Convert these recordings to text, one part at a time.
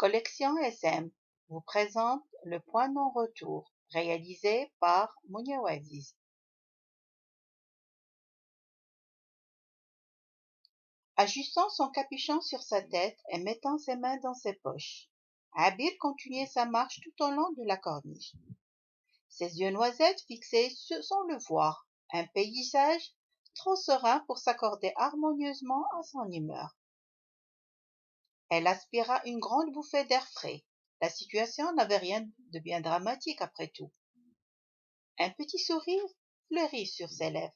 Collection SM vous présente Le Point Non-Retour, réalisé par Mounir Aziz. Ajustant son capuchon sur sa tête et mettant ses mains dans ses poches, Abir continuait sa marche tout au long de la corniche. Ses yeux noisettes fixés sans le voir, un paysage trop serein pour s'accorder harmonieusement à son humeur. Elle aspira une grande bouffée d'air frais. La situation n'avait rien de bien dramatique après tout. Un petit sourire fleurit sur ses lèvres.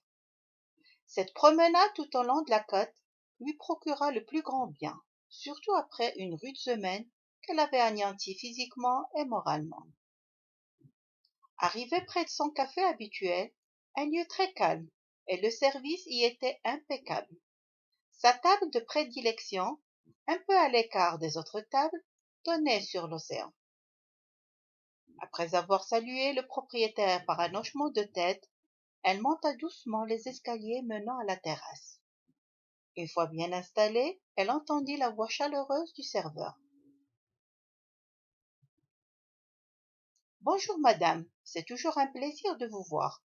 Cette promenade tout au long de la côte lui procura le plus grand bien, surtout après une rude semaine qu'elle avait anéantie physiquement et moralement. Arrivée près de son café habituel, un lieu très calme, et le service y était impeccable. Sa table de prédilection, un peu à l'écart des autres tables, donnait sur l'océan. Après avoir salué le propriétaire par un hochement de tête, elle monta doucement les escaliers menant à la terrasse. Une fois bien installée, elle entendit la voix chaleureuse du serveur. Bonjour madame, c'est toujours un plaisir de vous voir.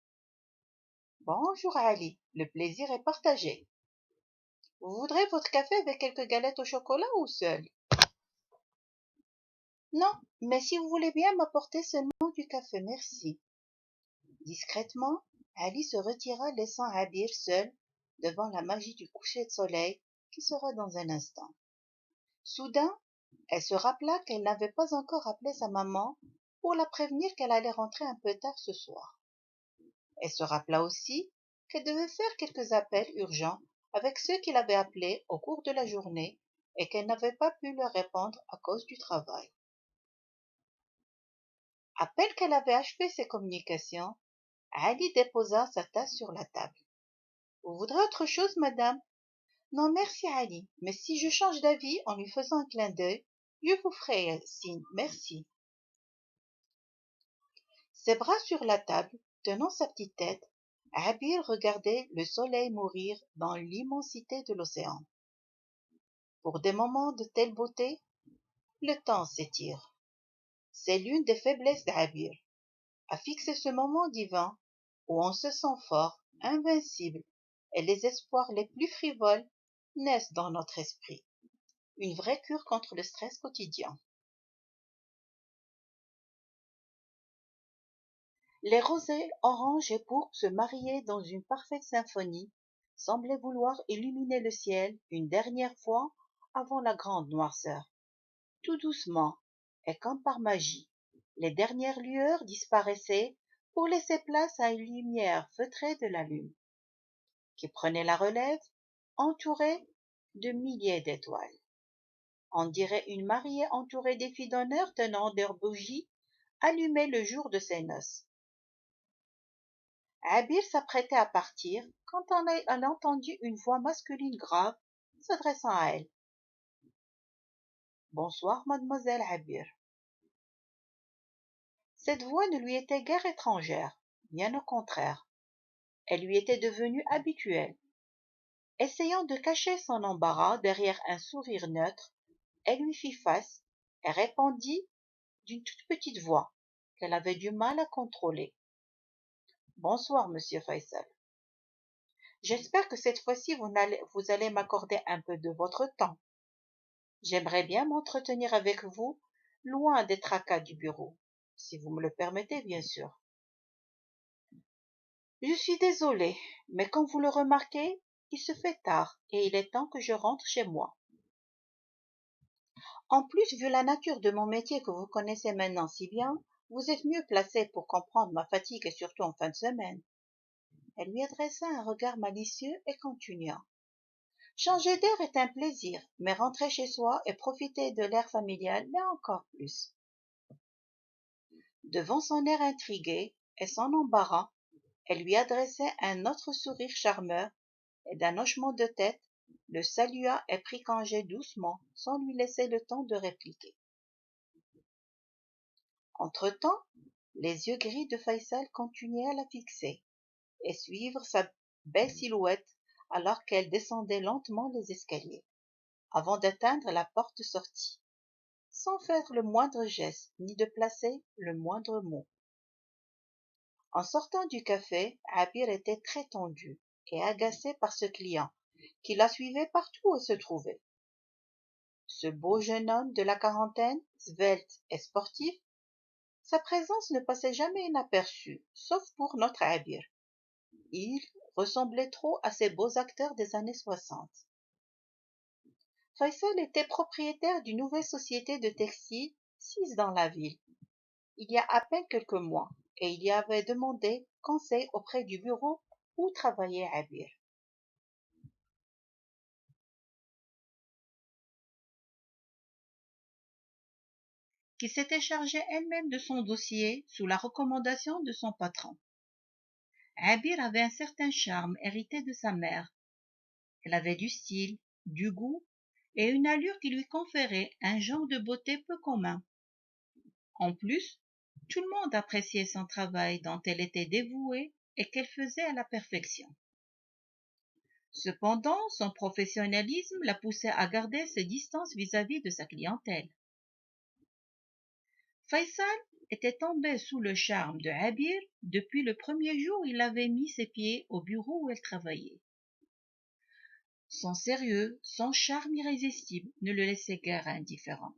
Bonjour Ali, le plaisir est partagé. Vous voudrez votre café avec quelques galettes au chocolat ou seul? Non, mais si vous voulez bien m'apporter seulement du café, merci. Discrètement, Ali se retira laissant Abir seul devant la magie du coucher de soleil qui sera dans un instant. Soudain, elle se rappela qu'elle n'avait pas encore appelé sa maman pour la prévenir qu'elle allait rentrer un peu tard ce soir. Elle se rappela aussi qu'elle devait faire quelques appels urgents avec ceux qui l'avaient appelée au cours de la journée et qu'elle n'avait pas pu leur répondre à cause du travail. À peine qu'elle avait achevé ses communications, Ali déposa sa tasse sur la table. Vous voudrez autre chose, madame? Non, merci, Ali, mais si je change d'avis en lui faisant un clin d'œil, je vous ferai signe, merci. Ses bras sur la table, tenant sa petite tête, Abir regardait le soleil mourir dans l'immensité de l'océan. Pour des moments de telle beauté, le temps s'étire. C'est l'une des faiblesses d'Abir, à fixer ce moment divin où on se sent fort, invincible, et les espoirs les plus frivoles naissent dans notre esprit. Une vraie cure contre le stress quotidien. Les rosées, oranges et pourpres se mariaient dans une parfaite symphonie, semblaient vouloir illuminer le ciel une dernière fois avant la grande noirceur. Tout doucement, et comme par magie, les dernières lueurs disparaissaient pour laisser place à une lumière feutrée de la lune, qui prenait la relève, entourée de milliers d'étoiles. On dirait une mariée entourée des filles d'honneur tenant leurs bougies allumées le jour de ses noces. Abir s'apprêtait à partir quand elle entendit une voix masculine grave s'adressant à elle. Bonsoir, mademoiselle Abir. Cette voix ne lui était guère étrangère, bien au contraire. Elle lui était devenue habituelle. Essayant de cacher son embarras derrière un sourire neutre, elle lui fit face et répondit d'une toute petite voix qu'elle avait du mal à contrôler. Bonsoir, monsieur Faisal. J'espère que cette fois-ci vous allez m'accorder un peu de votre temps. J'aimerais bien m'entretenir avec vous, loin des tracas du bureau, si vous me le permettez, bien sûr. Je suis désolée, mais comme vous le remarquez, il se fait tard et il est temps que je rentre chez moi. En plus, vu la nature de mon métier que vous connaissez maintenant si bien, vous êtes mieux placé pour comprendre ma fatigue et surtout en fin de semaine. Elle lui adressa un regard malicieux et continua. Changer d'air est un plaisir, mais rentrer chez soi et profiter de l'air familial l'est encore plus. Devant son air intrigué et son embarras, elle lui adressait un autre sourire charmeur et d'un hochement de tête, le salua et prit congé doucement, sans lui laisser le temps de répliquer. Entre-temps, les yeux gris de Faisal continuaient à la fixer et suivre sa belle silhouette alors qu'elle descendait lentement les escaliers, avant d'atteindre la porte sortie. sans faire le moindre geste ni de placer le moindre mot. En sortant du café, Abir était très tendu et agacé par ce client qui la suivait partout où elle se trouvait. Ce beau jeune homme de la quarantaine, svelte et sportif, sa présence ne passait jamais inaperçue, sauf pour notre Abir. Il ressemblait trop à ces beaux acteurs des années 60. Faisal était propriétaire d'une nouvelle société de textile sise dans la ville, il y a à peine quelques mois, et il y avait demandé conseil auprès du bureau où travaillait Abir. Qui s'était chargée elle-même de son dossier sous la recommandation de son patron. Abir avait un certain charme hérité de sa mère. Elle avait du style, du goût et une allure qui lui conférait un genre de beauté peu commun. En plus, tout le monde appréciait son travail dont elle était dévouée et qu'elle faisait à la perfection. Cependant, son professionnalisme la poussait à garder ses distances vis-à-vis de sa clientèle. Faisal était tombé sous le charme de Abir depuis le premier jour où il avait mis ses pieds au bureau où elle travaillait. Son sérieux, son charme irrésistible ne le laissaient guère indifférent.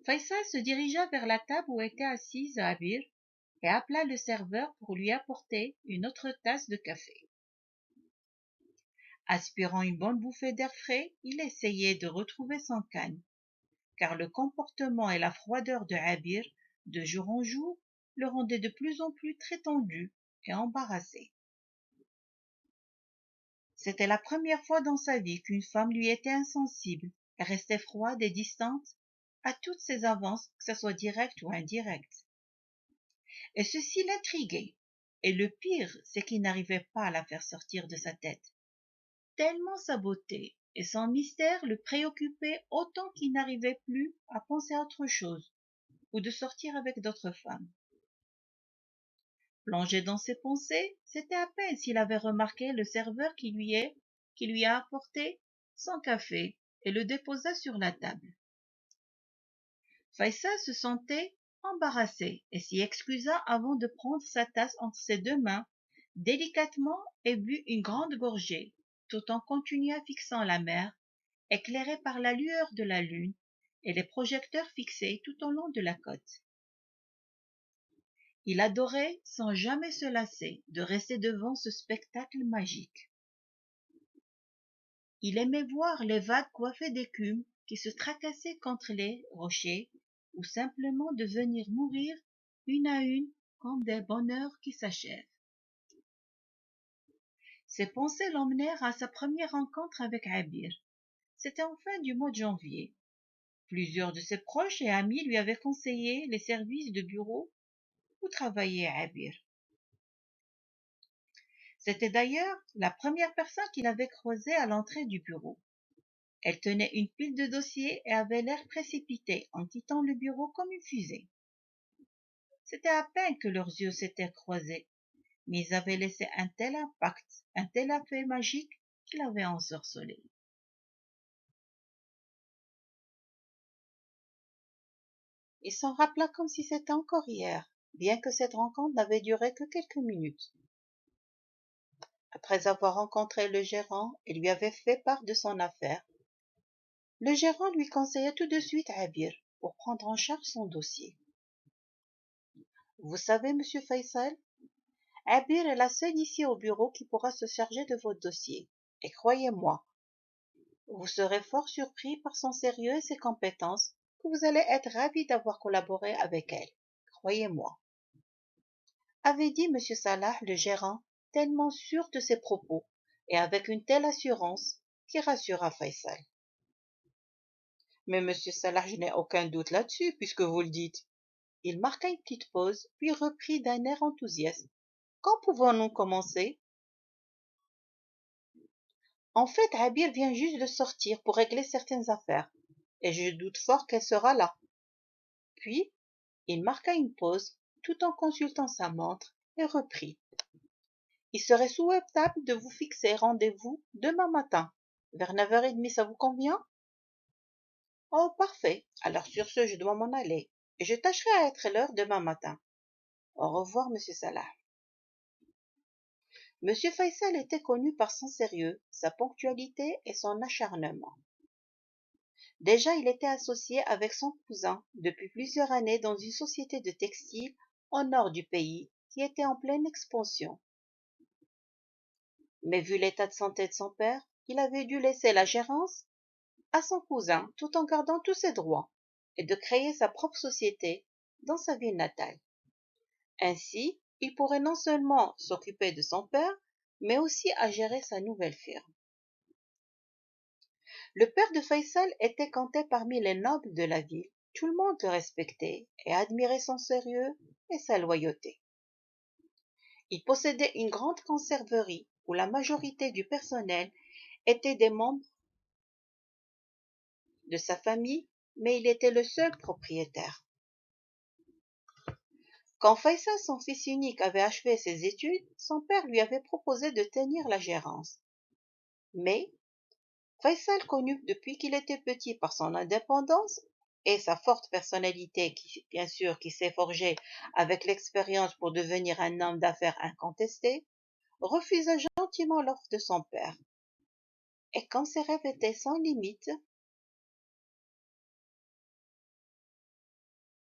Faisal se dirigea vers la table où était assise Abir et appela le serveur pour lui apporter une autre tasse de café. Aspirant une bonne bouffée d'air frais, il essayait de retrouver son calme, car le comportement et la froideur de Abir, de jour en jour, le rendaient de plus en plus très tendu et embarrassé. C'était la première fois dans sa vie qu'une femme lui était insensible et restait froide et distante à toutes ses avances, que ce soit directes ou indirectes. Et ceci l'intriguait, et le pire, c'est qu'il n'arrivait pas à la faire sortir de sa tête, tellement sa beauté et son mystère le préoccupaient autant qu'il n'arrivait plus à penser à autre chose ou de sortir avec d'autres femmes. Plongé dans ses pensées, c'était à peine s'il avait remarqué le serveur qui lui a apporté son café et le déposa sur la table. Faisal se sentait embarrassé et s'y excusa avant de prendre sa tasse entre ses deux mains délicatement et but une grande gorgée, tout en continuant fixant la mer, éclairée par la lueur de la lune et les projecteurs fixés tout au long de la côte. Il adorait, sans jamais se lasser, de rester devant ce spectacle magique. Il aimait voir les vagues coiffées d'écume qui se tracassaient contre les rochers ou simplement de venir mourir une à une comme des bonheurs qui s'achèvent. Ses pensées l'emmenèrent à sa première rencontre avec Abir. C'était en fin du mois de janvier. Plusieurs de ses proches et amis lui avaient conseillé les services de bureau où travaillait Abir. C'était d'ailleurs la première personne qu'il avait croisée à l'entrée du bureau. Elle tenait une pile de dossiers et avait l'air précipitée en quittant le bureau comme une fusée. C'était à peine que leurs yeux s'étaient croisés, mais ils avaient laissé un tel impact, un tel effet magique qu'il avait ensorcelé. Il s'en rappela comme si c'était encore hier, bien que cette rencontre n'avait duré que quelques minutes. Après avoir rencontré le gérant et lui avait fait part de son affaire, le gérant lui conseilla tout de suite Abir pour prendre en charge son dossier. Vous savez, monsieur Faisal, Abir est la seule ici au bureau qui pourra se charger de votre dossier. Et croyez-moi, vous serez fort surpris par son sérieux et ses compétences, que vous allez être ravi d'avoir collaboré avec elle. Croyez-moi. Avait dit M. Salah, le gérant, tellement sûr de ses propos, et avec une telle assurance, qui rassura Faisal. Mais monsieur Salah, je n'ai aucun doute là-dessus, puisque vous le dites. Il marqua une petite pause, puis reprit d'un air enthousiaste. Quand pouvons-nous commencer? En fait, Abir vient juste de sortir pour régler certaines affaires, et je doute fort qu'elle sera là. Puis, il marqua une pause, tout en consultant sa montre, et reprit. Il serait souhaitable de vous fixer rendez-vous demain matin. Vers 9h30, ça vous convient? Oh, parfait. Alors sur ce, je dois m'en aller. Et je tâcherai à être à l'heure demain matin. Au revoir, monsieur Salah. Monsieur Faisal était connu par son sérieux, sa ponctualité et son acharnement. Déjà, il était associé avec son cousin depuis plusieurs années dans une société de textile au nord du pays qui était en pleine expansion. Mais vu l'état de santé de son père, il avait dû laisser la gérance à son cousin tout en gardant tous ses droits et de créer sa propre société dans sa ville natale. Ainsi, il pourrait non seulement s'occuper de son père, mais aussi à gérer sa nouvelle firme. Le père de Faisal était compté parmi les nobles de la ville. Tout le monde le respectait et admirait son sérieux et sa loyauté. Il possédait une grande conserverie où la majorité du personnel étaient des membres de sa famille, mais il était le seul propriétaire. Quand Faisal, son fils unique, avait achevé ses études, son père lui avait proposé de tenir la gérance. Mais Faisal, connu depuis qu'il était petit par son indépendance et sa forte personnalité qui, bien sûr, qui s'est forgée avec l'expérience pour devenir un homme d'affaires incontesté, refusa gentiment l'offre de son père. Et comme ses rêves étaient sans limite,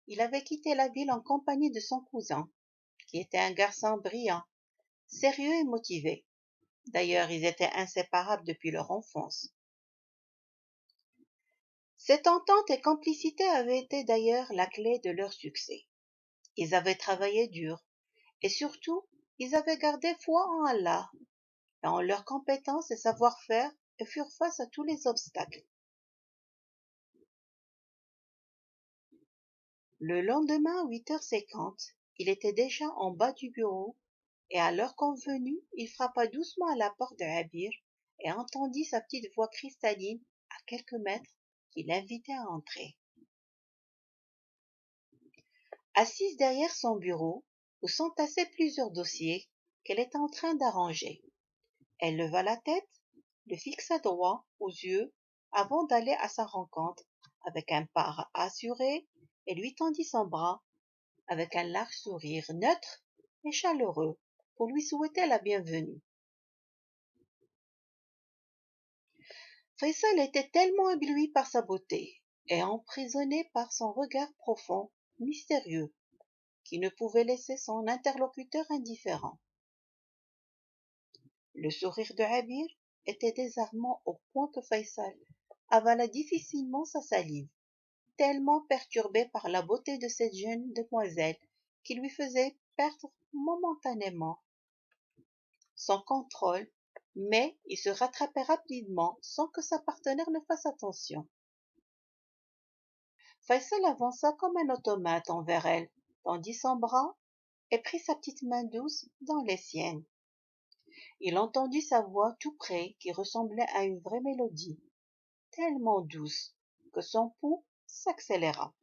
il avait quitté la ville en compagnie de son cousin, qui était un garçon brillant, sérieux et motivé. D'ailleurs, ils étaient inséparables depuis leur enfance. Cette entente et complicité avaient été d'ailleurs la clé de leur succès. Ils avaient travaillé dur et surtout, ils avaient gardé foi en Allah et en leurs compétences et savoir-faire et furent face à tous les obstacles. Le lendemain à 8h50, il était déjà en bas du bureau et à l'heure convenue, il frappa doucement à la porte de Habir et entendit sa petite voix cristalline à quelques mètres qui l'invitait à entrer. Assise derrière son bureau, où s'entassaient plusieurs dossiers qu'elle était en train d'arranger, elle leva la tête, le fixa droit aux yeux avant d'aller à sa rencontre avec un pas assuré et lui tendit son bras avec un large sourire neutre et chaleureux pour lui souhaiter la bienvenue. Faisal était tellement ébloui par sa beauté et emprisonné par son regard profond, mystérieux, qui ne pouvait laisser son interlocuteur indifférent. Le sourire de Habir était désarmant au point que Faisal avala difficilement sa salive, tellement perturbé par la beauté de cette jeune demoiselle qui lui faisait perdre momentanément son contrôle, mais il se rattrapait rapidement sans que sa partenaire ne fasse attention. Faisal avança comme un automate envers elle, tendit son bras et prit sa petite main douce dans les siennes. Il entendit sa voix tout près qui ressemblait à une vraie mélodie, tellement douce que son pouls s'accéléra.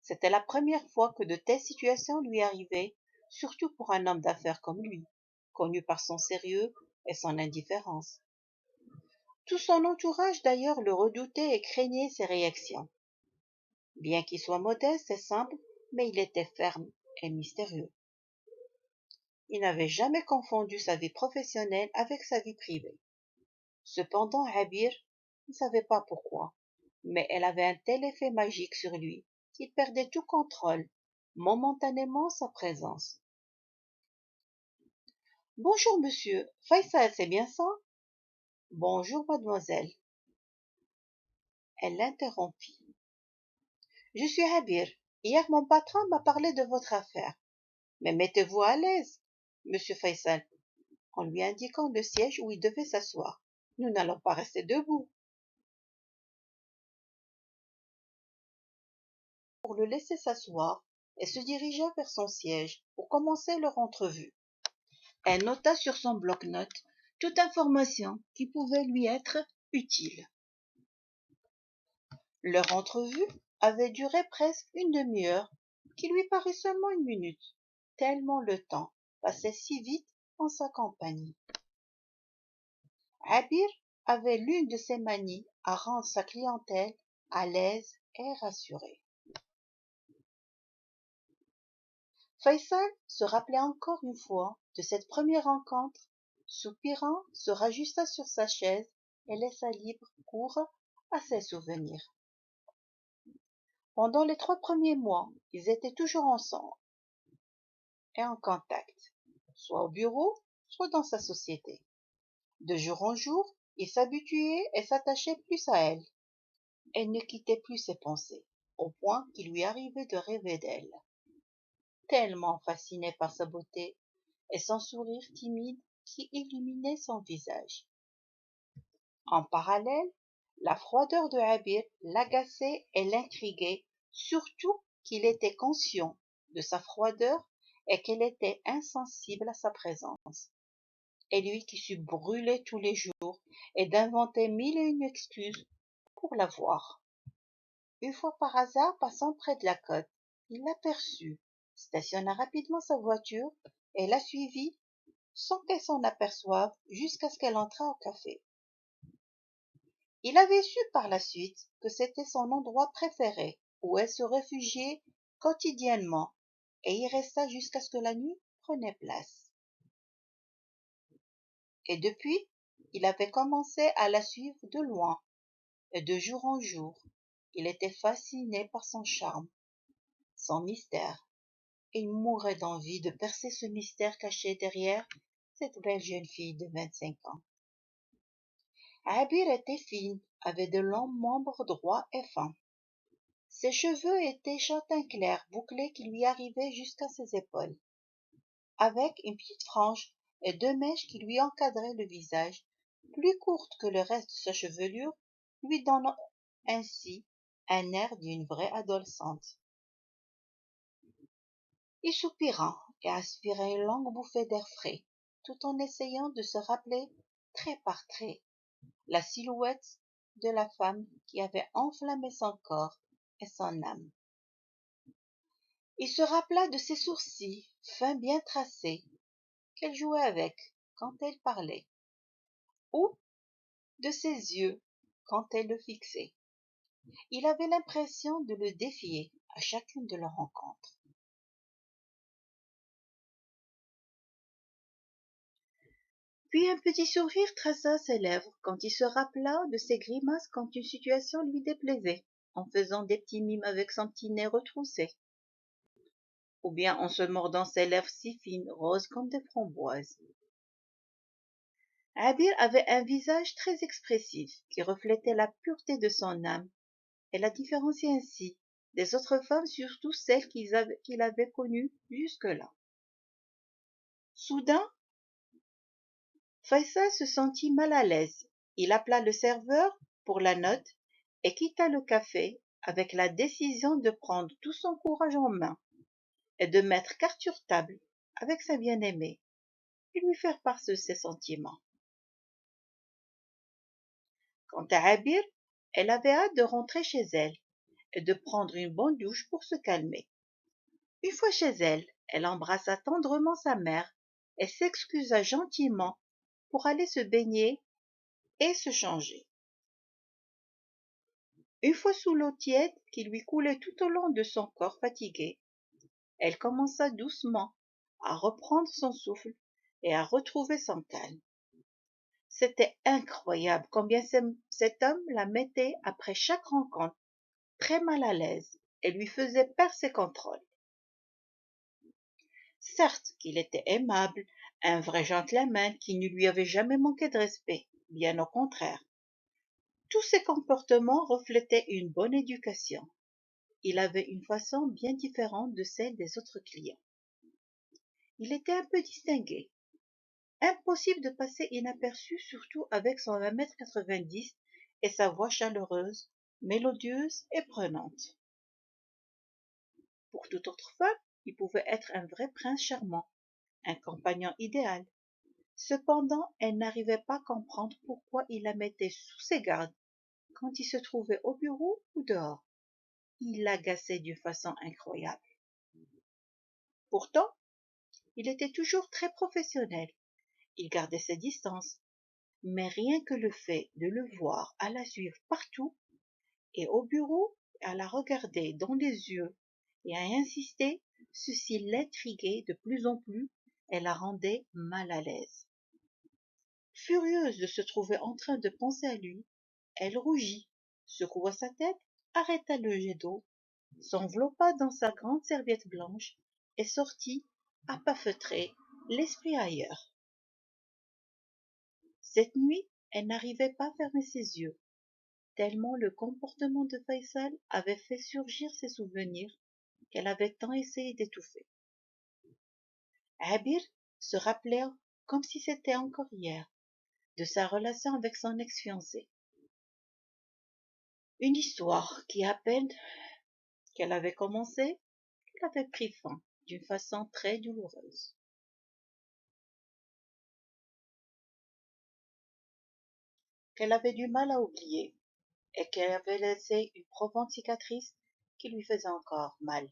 C'était la première fois que de telles situations lui arrivaient, surtout pour un homme d'affaires comme lui, connu par son sérieux et son indifférence. Tout son entourage d'ailleurs le redoutait et craignait ses réactions. Bien qu'il soit modeste et simple, mais il était ferme et mystérieux. Il n'avait jamais confondu sa vie professionnelle avec sa vie privée. Cependant, Habir ne savait pas pourquoi, mais elle avait un tel effet magique sur lui qu'il perdait tout contrôle, momentanément sa présence. Bonjour, monsieur. Faisal, c'est bien ça? Bonjour, mademoiselle. Elle l'interrompit. Je suis Habir. Hier, mon patron m'a parlé de votre affaire. Mais mettez-vous à l'aise, monsieur Faisal, en lui indiquant le siège où il devait s'asseoir. Nous n'allons pas rester debout. Pour le laisser s'asseoir et se dirigea vers son siège pour commencer leur entrevue. Elle nota sur son bloc-notes toute information qui pouvait lui être utile. Leur entrevue avait duré presque une demi-heure, qui lui parut seulement une minute, tellement le temps passait si vite en sa compagnie. Habir avait l'une de ses manies à rendre sa clientèle à l'aise et rassuré. Faisal se rappelait encore une fois de cette première rencontre. Soupirant, se rajusta sur sa chaise et laissa libre cours à ses souvenirs. Pendant les 3 premiers mois, ils étaient toujours ensemble et en contact, soit au bureau, soit dans sa société. De jour en jour, il s'habituait et s'attachait plus à elle. Elle ne quittait plus ses pensées, au point qu'il lui arrivait de rêver d'elle. Tellement fasciné par sa beauté et son sourire timide qui illuminait son visage. En parallèle, la froideur de Habir l'agaçait et l'intriguait, surtout qu'il était conscient de sa froideur et qu'elle était insensible à sa présence. Et lui qui se brûlait tous les jours et d'inventer mille et une excuses pour la voir. Une fois par hasard passant près de la côte, il l'aperçut, stationna rapidement sa voiture et la suivit sans qu'elle s'en aperçoive jusqu'à ce qu'elle entrât au café. Il avait su par la suite que c'était son endroit préféré, où elle se réfugiait quotidiennement, et y resta jusqu'à ce que la nuit prenne place. Et depuis, il avait commencé à la suivre de loin, et de jour en jour, il était fasciné par son charme, son mystère, et il mourait d'envie de percer ce mystère caché derrière cette belle jeune fille de 25 ans. Abir était fine, avait de longs membres droits et fins. Ses cheveux étaient châtain clair, bouclés qui lui arrivaient jusqu'à ses épaules, avec une petite frange et 2 mèches qui lui encadraient le visage, plus courtes que le reste de sa chevelure, lui donnant ainsi un air d'une vraie adolescente. Il soupira et aspira une longue bouffée d'air frais, tout en essayant de se rappeler, trait par trait, la silhouette de la femme qui avait enflammé son corps et son âme. Il se rappela de ses sourcils fins bien tracés qu'elle jouait avec quand elle parlait, ou de ses yeux quand elle le fixait. Il avait l'impression de le défier à chacune de leurs rencontres. Puis un petit sourire traça ses lèvres quand il se rappela de ses grimaces quand une situation lui déplaisait, en faisant des petits mimes avec son petit nez retroussé, ou bien en se mordant ses lèvres si fines, roses comme des framboises. Abir avait un visage très expressif qui reflétait la pureté de son âme et la différenciait ainsi des autres femmes, surtout celles qu'il avait connues jusque-là. Soudain, Faisal se sentit mal à l'aise. Il appela le serveur pour la note et quitta le café avec la décision de prendre tout son courage en main et de mettre carte sur table avec sa bien-aimée et lui faire part de ses sentiments. Quant à Abir, elle avait hâte de rentrer chez elle et de prendre une bonne douche pour se calmer. Une fois chez elle, elle embrassa tendrement sa mère et s'excusa gentiment pour aller se baigner et se changer. Une fois sous l'eau tiède qui lui coulait tout au long de son corps fatigué, elle commença doucement à reprendre son souffle et à retrouver son calme. C'était incroyable combien cet homme la mettait après chaque rencontre très mal à l'aise et lui faisait perdre ses contrôles. Certes qu'il était aimable, un vrai gentleman qui ne lui avait jamais manqué de respect, bien au contraire. Tous ses comportements reflétaient une bonne éducation. Il avait une façon bien différente de celle des autres clients. Il était un peu distingué. Impossible de passer inaperçu, surtout avec son 1,90 m et sa voix chaleureuse, mélodieuse et prenante. Pour toute autre femme, il pouvait être un vrai prince charmant, un compagnon idéal. Cependant, elle n'arrivait pas à comprendre pourquoi il la mettait sous ses gardes quand il se trouvait au bureau ou dehors. Il l'agaçait d'une façon incroyable. Pourtant, il était toujours très professionnel. Il gardait ses distances, mais rien que le fait de le voir à la suivre partout, et au bureau, à la regarder dans les yeux et à insister, ceci l'intriguait de plus en plus et la rendait mal à l'aise. Furieuse de se trouver en train de penser à lui, elle rougit, secoua sa tête, arrêta le jet d'eau, s'enveloppa dans sa grande serviette blanche et sortit à pas feutrés, l'esprit ailleurs. Cette nuit, elle n'arrivait pas à fermer ses yeux, tellement le comportement de Faisal avait fait surgir ses souvenirs qu'elle avait tant essayé d'étouffer. Abir se rappelait, comme si c'était encore hier, de sa relation avec son ex-fiancé. Une histoire qui, à peine qu'elle avait commencé, elle avait pris fin d'une façon très douloureuse. Qu'elle avait du mal à oublier et qu'elle avait laissé une profonde cicatrice qui lui faisait encore mal,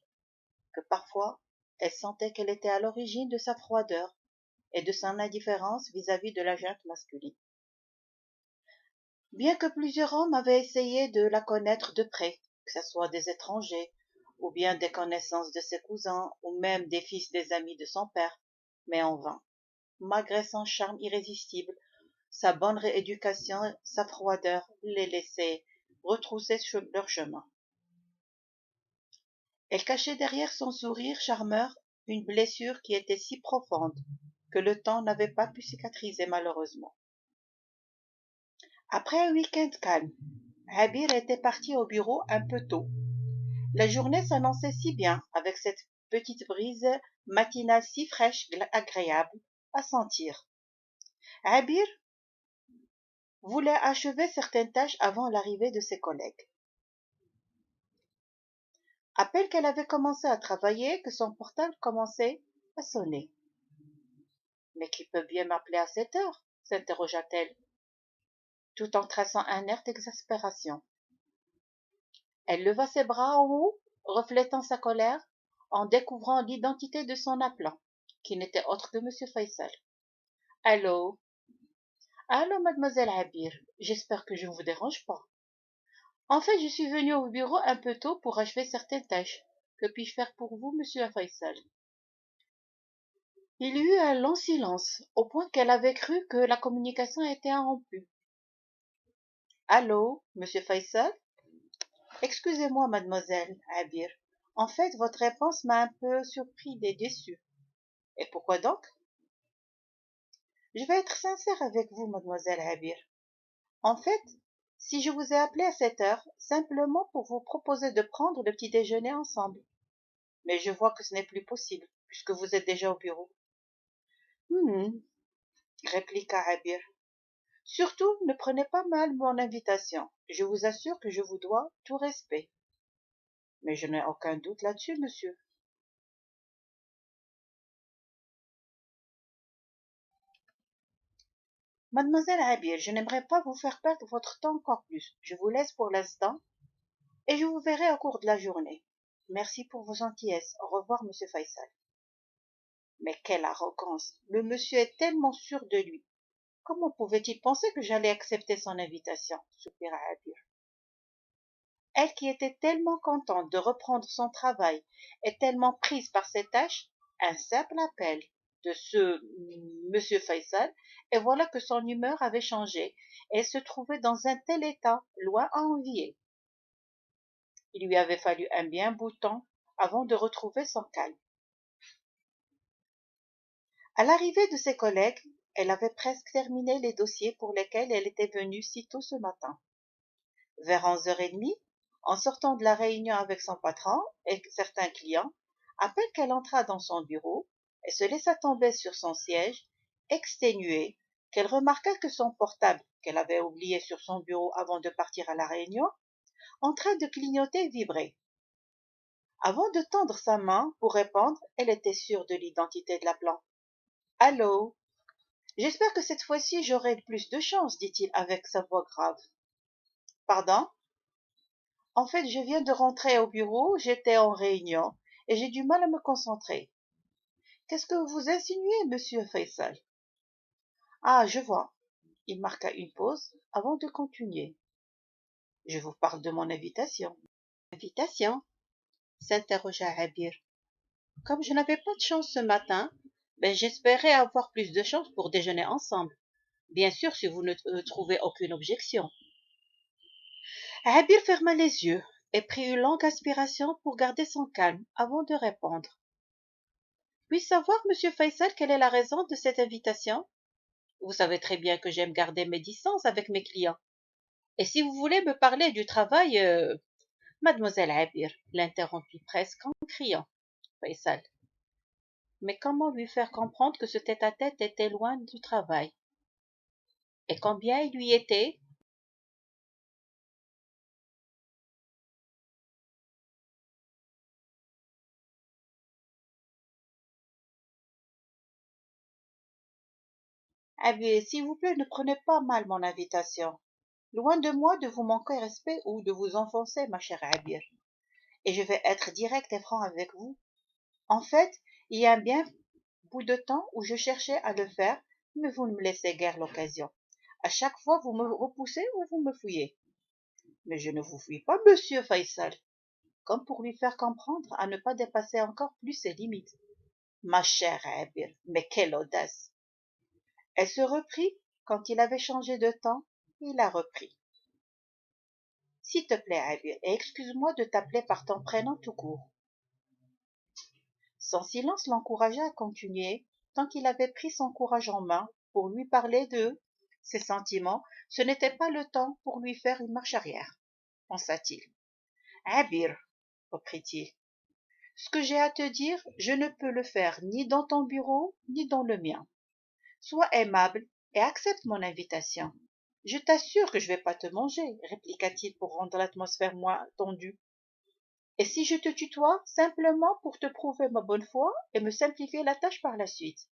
que parfois elle sentait qu'elle était à l'origine de sa froideur et de son indifférence vis-à-vis de la junte masculine. Bien que plusieurs hommes avaient essayé de la connaître de près, que ce soit des étrangers, ou bien des connaissances de ses cousins, ou même des fils des amis de son père, mais en vain. Malgré son charme irrésistible, sa bonne rééducation, sa froideur les laissaient retrousser leur chemin. Elle cachait derrière son sourire charmeur une blessure qui était si profonde que le temps n'avait pas pu cicatriser malheureusement. Après un week-end calme, Habir était parti au bureau un peu tôt. La journée s'annonçait si bien, avec cette petite brise matinale si fraîche, agréable à sentir. Habir voulait achever certaines tâches avant l'arrivée de ses collègues. À peine qu'elle avait commencé à travailler que son portable commençait à sonner. Mais qui peut bien m'appeler à cette heure s'interrogea-t-elle, tout en traçant un air d'exaspération. Elle leva ses bras en haut, reflétant sa colère, en découvrant l'identité de son appelant, qui n'était autre que M. Faisal. Allô? Allô, mademoiselle Habir, j'espère que je ne vous dérange pas. En fait, je suis venue au bureau un peu tôt pour achever certaines tâches. Que puis-je faire pour vous, monsieur Faisal? Il y eut un long silence, au point qu'elle avait cru que la communication était interrompue. Allô, monsieur Faisal? Excusez-moi, mademoiselle Habir. En fait, votre réponse m'a un peu surpris et déçu. Et pourquoi donc? Je vais être sincère avec vous, mademoiselle Habir. En fait, si je vous ai appelé à cette heure, simplement pour vous proposer de prendre le petit déjeuner ensemble. Mais je vois que ce n'est plus possible, puisque vous êtes déjà au bureau. Hmm, répliqua Habir. Surtout, ne prenez pas mal mon invitation. Je vous assure que je vous dois tout respect. Mais je n'ai aucun doute là-dessus, monsieur. Mademoiselle Habir, je n'aimerais pas vous faire perdre votre temps encore plus. Je vous laisse pour l'instant et je vous verrai au cours de la journée. Merci pour vos gentillesses. Au revoir, monsieur Faisal. Mais quelle arrogance! Le monsieur est tellement sûr de lui. Comment pouvait-il penser que j'allais accepter son invitation? Soupira Habir. Elle qui était tellement contente de reprendre son travail et tellement prise par ses tâches, un simple appel de ce monsieur Faisal, et voilà que son humeur avait changé, et elle se trouvait dans un tel état, loin à envier. Il lui avait fallu un bien bout de temps avant de retrouver son calme. À l'arrivée de ses collègues, elle avait presque terminé les dossiers pour lesquels elle était venue si tôt ce matin. Vers 11h30, en sortant de la réunion avec son patron et certains clients, à peine qu'elle entra dans son bureau et se laissa tomber sur son siège, exténuée, qu'elle remarqua que son portable, qu'elle avait oublié sur son bureau avant de partir à la réunion, en train de clignoter vibrait. Avant de tendre sa main pour répondre, elle était sûre de l'identité de l'appelant. Allô? J'espère que cette fois-ci j'aurai plus de chance, dit-il avec sa voix grave. Pardon? En fait, je viens de rentrer au bureau, j'étais en réunion et j'ai du mal à me concentrer. Qu'est-ce que vous insinuez, monsieur Faisal? Ah, je vois. Il marqua une pause avant de continuer. Je vous parle de mon invitation. Invitation? S'interrogea Abir. Comme je n'avais pas de chance ce matin, j'espérais avoir plus de chance pour déjeuner ensemble. Bien sûr, si vous ne trouvez aucune objection. Abir ferma les yeux et prit une longue aspiration pour garder son calme avant de répondre. Puis-je savoir, monsieur Faisal, quelle est la raison de cette invitation? Vous savez très bien que j'aime garder mes distances avec mes clients. Et si vous voulez me parler du travail, mademoiselle Abir l'interrompit presque en criant. Faisal. Mais comment lui faire comprendre que ce tête-à-tête était loin du travail? Et combien il lui était? Eh bien, s'il vous plaît, ne prenez pas mal mon invitation. Loin de moi de vous manquer respect ou de vous enfoncer, ma chère Abir. Et je vais être direct et franc avec vous. En fait, il y a un bien bout de temps où je cherchais à le faire, mais vous ne me laissez guère l'occasion. À chaque fois, vous me repoussez ou vous me fouillez. Mais je ne vous fuis pas, monsieur Faisal, comme pour lui faire comprendre à ne pas dépasser encore plus ses limites. Ma chère Abir, mais quelle audace! Elle se reprit quand il avait changé de temps, il a repris. S'il te plaît, Abir, et excuse-moi de t'appeler par ton prénom tout court. Son silence l'encouragea à continuer, tant qu'il avait pris son courage en main pour lui parler de ses sentiments, ce n'était pas le temps pour lui faire une marche arrière, pensa-t-il. Abir, reprit-il, ce que j'ai à te dire, je ne peux le faire ni dans ton bureau, ni dans le mien. Sois aimable et accepte mon invitation. Je t'assure que je ne vais pas te manger, répliqua-t-il pour rendre l'atmosphère moins tendue. Et si je te tutoie, simplement pour te prouver ma bonne foi et me simplifier la tâche par la suite.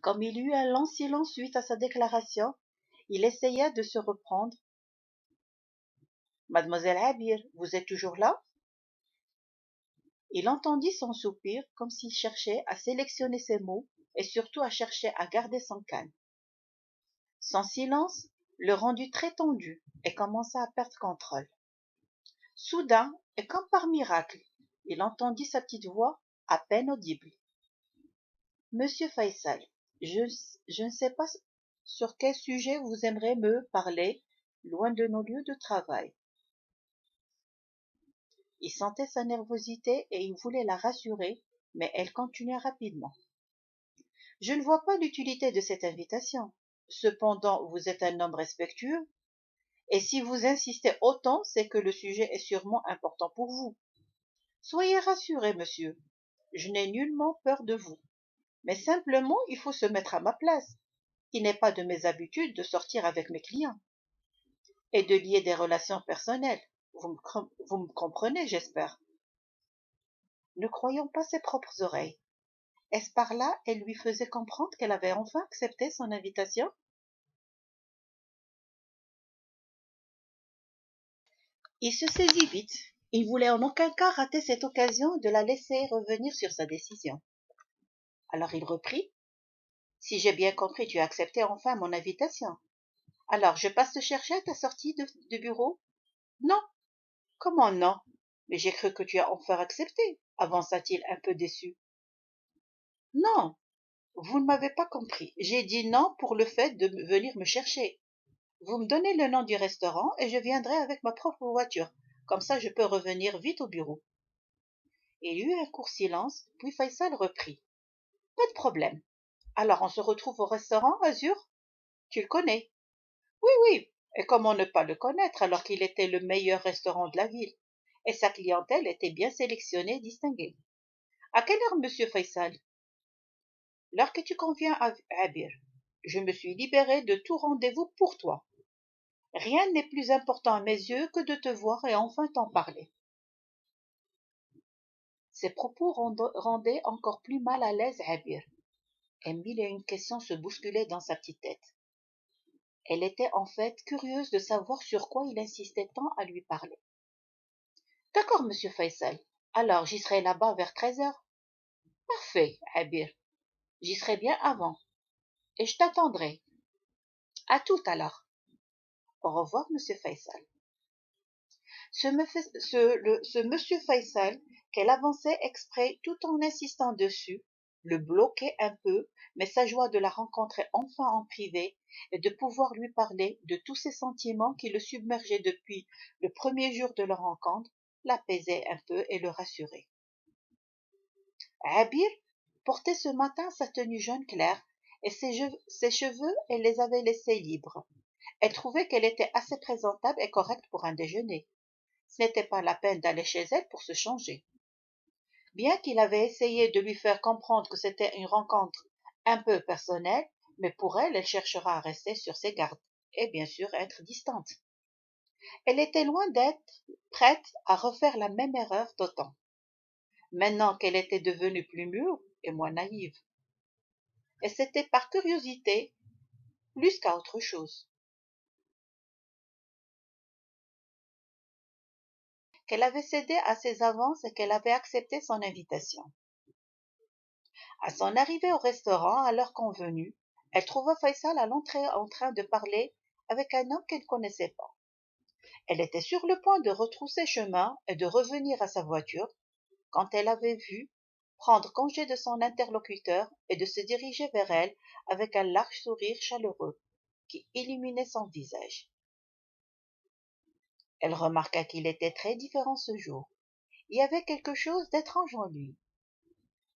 Comme il eut un long silence suite à sa déclaration, il essaya de se reprendre. Mademoiselle Abir, vous êtes toujours là? Il entendit son soupir comme s'il cherchait à sélectionner ses mots et surtout à chercher à garder son calme. Son silence le rendit très tendu et commença à perdre contrôle. Soudain, et comme par miracle, il entendit sa petite voix à peine audible. Monsieur Faisal, je ne sais pas sur quel sujet vous aimeriez me parler, loin de nos lieux de travail. Il sentait sa nervosité et il voulait la rassurer, mais elle continua rapidement. Je ne vois pas l'utilité de cette invitation. Cependant, vous êtes un homme respectueux, et si vous insistez autant, c'est que le sujet est sûrement important pour vous. Soyez rassuré, monsieur. Je n'ai nullement peur de vous. Mais simplement, il faut se mettre à ma place. Il n'est pas de mes habitudes de sortir avec mes clients et de lier des relations personnelles. Vous me comprenez, j'espère. Ne croyant pas ses propres oreilles. Est-ce par là elle lui faisait comprendre qu'elle avait enfin accepté son invitation? Il se saisit vite. Il voulait en aucun cas rater cette occasion de la laisser revenir sur sa décision. Alors il reprit. Si j'ai bien compris, tu as accepté enfin mon invitation. Alors, je passe te chercher à ta sortie de bureau? Non. Comment non? Mais j'ai cru que tu as enfin accepté, avança-t-il un peu déçu. Non, vous ne m'avez pas compris. J'ai dit non pour le fait de venir me chercher. Vous me donnez le nom du restaurant et je viendrai avec ma propre voiture. Comme ça, je peux revenir vite au bureau. Il y eut un court silence, puis Faisal reprit. Pas de problème. Alors, on se retrouve au restaurant, Azur? Tu le connais? Oui, oui. Et comment ne pas le connaître alors qu'il était le meilleur restaurant de la ville? Et sa clientèle était bien sélectionnée et distinguée. À quelle heure, monsieur Faisal? L'heure que tu conviens à Abir. Je me suis libérée de tout rendez-vous pour toi. Rien n'est plus important à mes yeux que de te voir et enfin t'en parler. Ces propos rendaient encore plus mal à l'aise Abir. Et mille et une questions se bousculaient dans sa petite tête. Elle était en fait curieuse de savoir sur quoi il insistait tant à lui parler. D'accord, monsieur Faisal. Alors, j'y serai là-bas vers 13 heures. Parfait, Abir. J'y serai bien avant. Et je t'attendrai. À tout alors. Au revoir, monsieur Faisal. Ce monsieur Faisal, qu'elle avançait exprès tout en insistant dessus, le bloquait un peu, mais sa joie de la rencontrer enfin en privé et de pouvoir lui parler de tous ses sentiments qui le submergeaient depuis le premier jour de leur rencontre l'apaisait un peu et le rassurait. Abir portait ce matin sa tenue jaune clair et ses cheveux, elle les avait laissés libres. Elle trouvait qu'elle était assez présentable et correcte pour un déjeuner. Ce n'était pas la peine d'aller chez elle pour se changer. Bien qu'il avait essayé de lui faire comprendre que c'était une rencontre un peu personnelle, mais pour elle, elle cherchera à rester sur ses gardes et bien sûr être distante. Elle était loin d'être prête à refaire la même erreur d'autant, maintenant qu'elle était devenue plus mûre et moins naïve. Et c'était par curiosité plus qu'à autre chose qu'elle avait cédé à ses avances et qu'elle avait accepté son invitation. À son arrivée au restaurant, à l'heure convenue, elle trouva Faisal à l'entrée en train de parler avec un homme qu'elle ne connaissait pas. Elle était sur le point de retrousser chemin et de revenir à sa voiture quand elle avait vu prendre congé de son interlocuteur et de se diriger vers elle avec un large sourire chaleureux qui illuminait son visage. Elle remarqua qu'il était très différent ce jour. Il y avait quelque chose d'étrange en lui.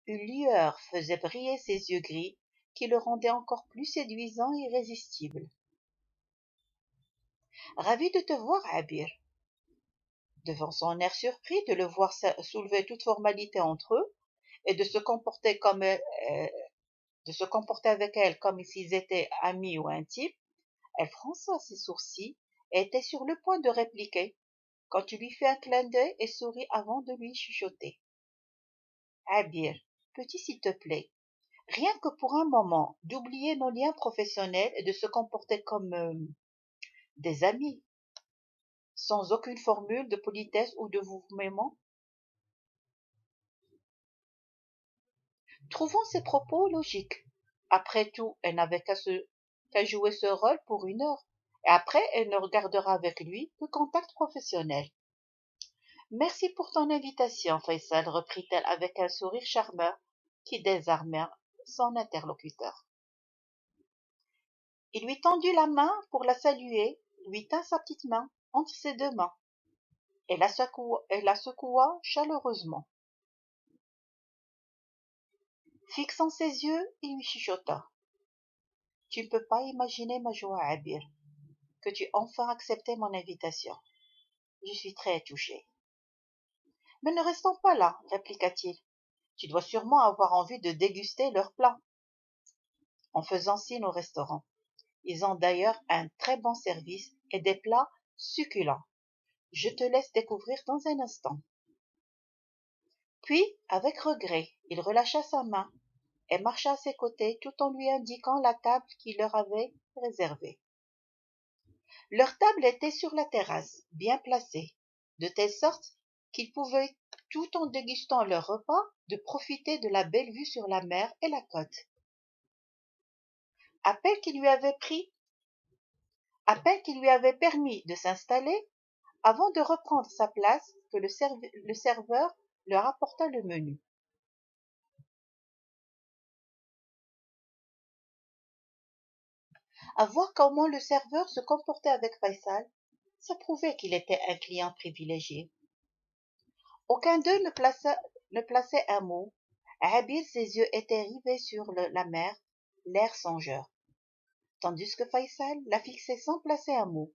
Une lueur faisait briller ses yeux gris qui le rendaient encore plus séduisant et irrésistible. Ravi de te voir, Abir. Devant son air surpris de le voir soulever toute formalité entre eux et de se comporter avec elle comme s'ils étaient amis ou intimes, elle fronça ses sourcils et était sur le point de répliquer quand tu lui fis un clin d'œil et sourit avant de lui chuchoter. Abir, peux-tu s'il te plaît, rien que pour un moment, d'oublier nos liens professionnels et de se comporter comme des amis, sans aucune formule de politesse ou de vouvoiement? Trouvons ces propos logiques. Après tout, elle n'avait qu'à jouer ce rôle pour une heure, et après elle ne regardera avec lui que contact professionnel. Merci pour ton invitation, Faisal, reprit-elle avec un sourire charmeur qui désarma son interlocuteur. Il lui tendit la main pour la saluer, lui tint sa petite main entre ses deux mains et la secoua chaleureusement. Fixant ses yeux, il lui chuchota. Tu ne peux pas imaginer ma joie, Abir, que tu aies enfin accepté mon invitation. Je suis très touché. Mais ne restons pas là, répliqua-t-il. Tu dois sûrement avoir envie de déguster leurs plats. En faisant signe au restaurant. Ils ont d'ailleurs un très bon service et des plats succulents. Je te laisse découvrir dans un instant. Puis, avec regret, il relâcha sa main et marcha à ses côtés tout en lui indiquant la table qu'il leur avait réservée. Leur table était sur la terrasse, bien placée, de telle sorte qu'ils pouvaient, tout en dégustant leur repas, de profiter de la belle vue sur la mer et la côte. À peine qu'il lui avait pris, à peine qu'il lui avait permis de s'installer, avant de reprendre sa place, que le serveur leur apporta le menu. À voir comment le serveur se comportait avec Faisal, ça prouvait qu'il était un client privilégié. Aucun d'eux ne plaçait un mot. Abir, ses yeux étaient rivés sur la mer, l'air songeur, tandis que Faisal la fixait sans placer un mot.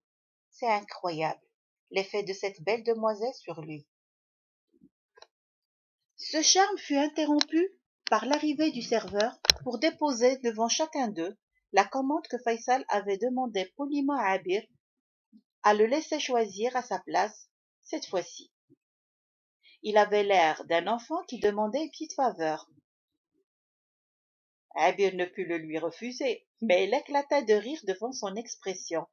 C'est incroyable, l'effet de cette belle demoiselle sur lui. Ce charme fut interrompu par l'arrivée du serveur pour déposer devant chacun d'eux la commande que Faisal avait demandé poliment à Abir à le laisser choisir à sa place, cette fois-ci. Il avait l'air d'un enfant qui demandait une petite faveur. Abir ne put le lui refuser, mais il éclata de rire devant son expression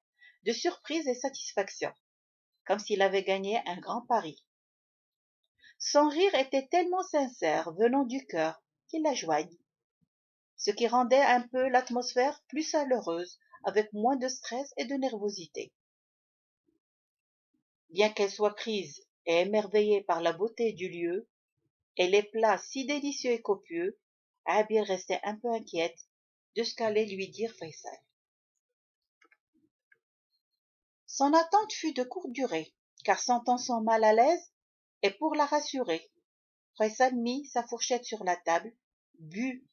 de surprise et satisfaction, comme s'il avait gagné un grand pari. Son rire était tellement sincère, venant du cœur, qu'il la joignit, ce qui rendait un peu l'atmosphère plus chaleureuse, avec moins de stress et de nervosité. Bien qu'elle soit prise et émerveillée par la beauté du lieu et les plats si délicieux et copieux, Abir restait un peu inquiète de ce qu'allait lui dire Faisal. Son attente fut de courte durée, car sentant son mal à l'aise, et pour la rassurer, Faisal mit sa fourchette sur la table, but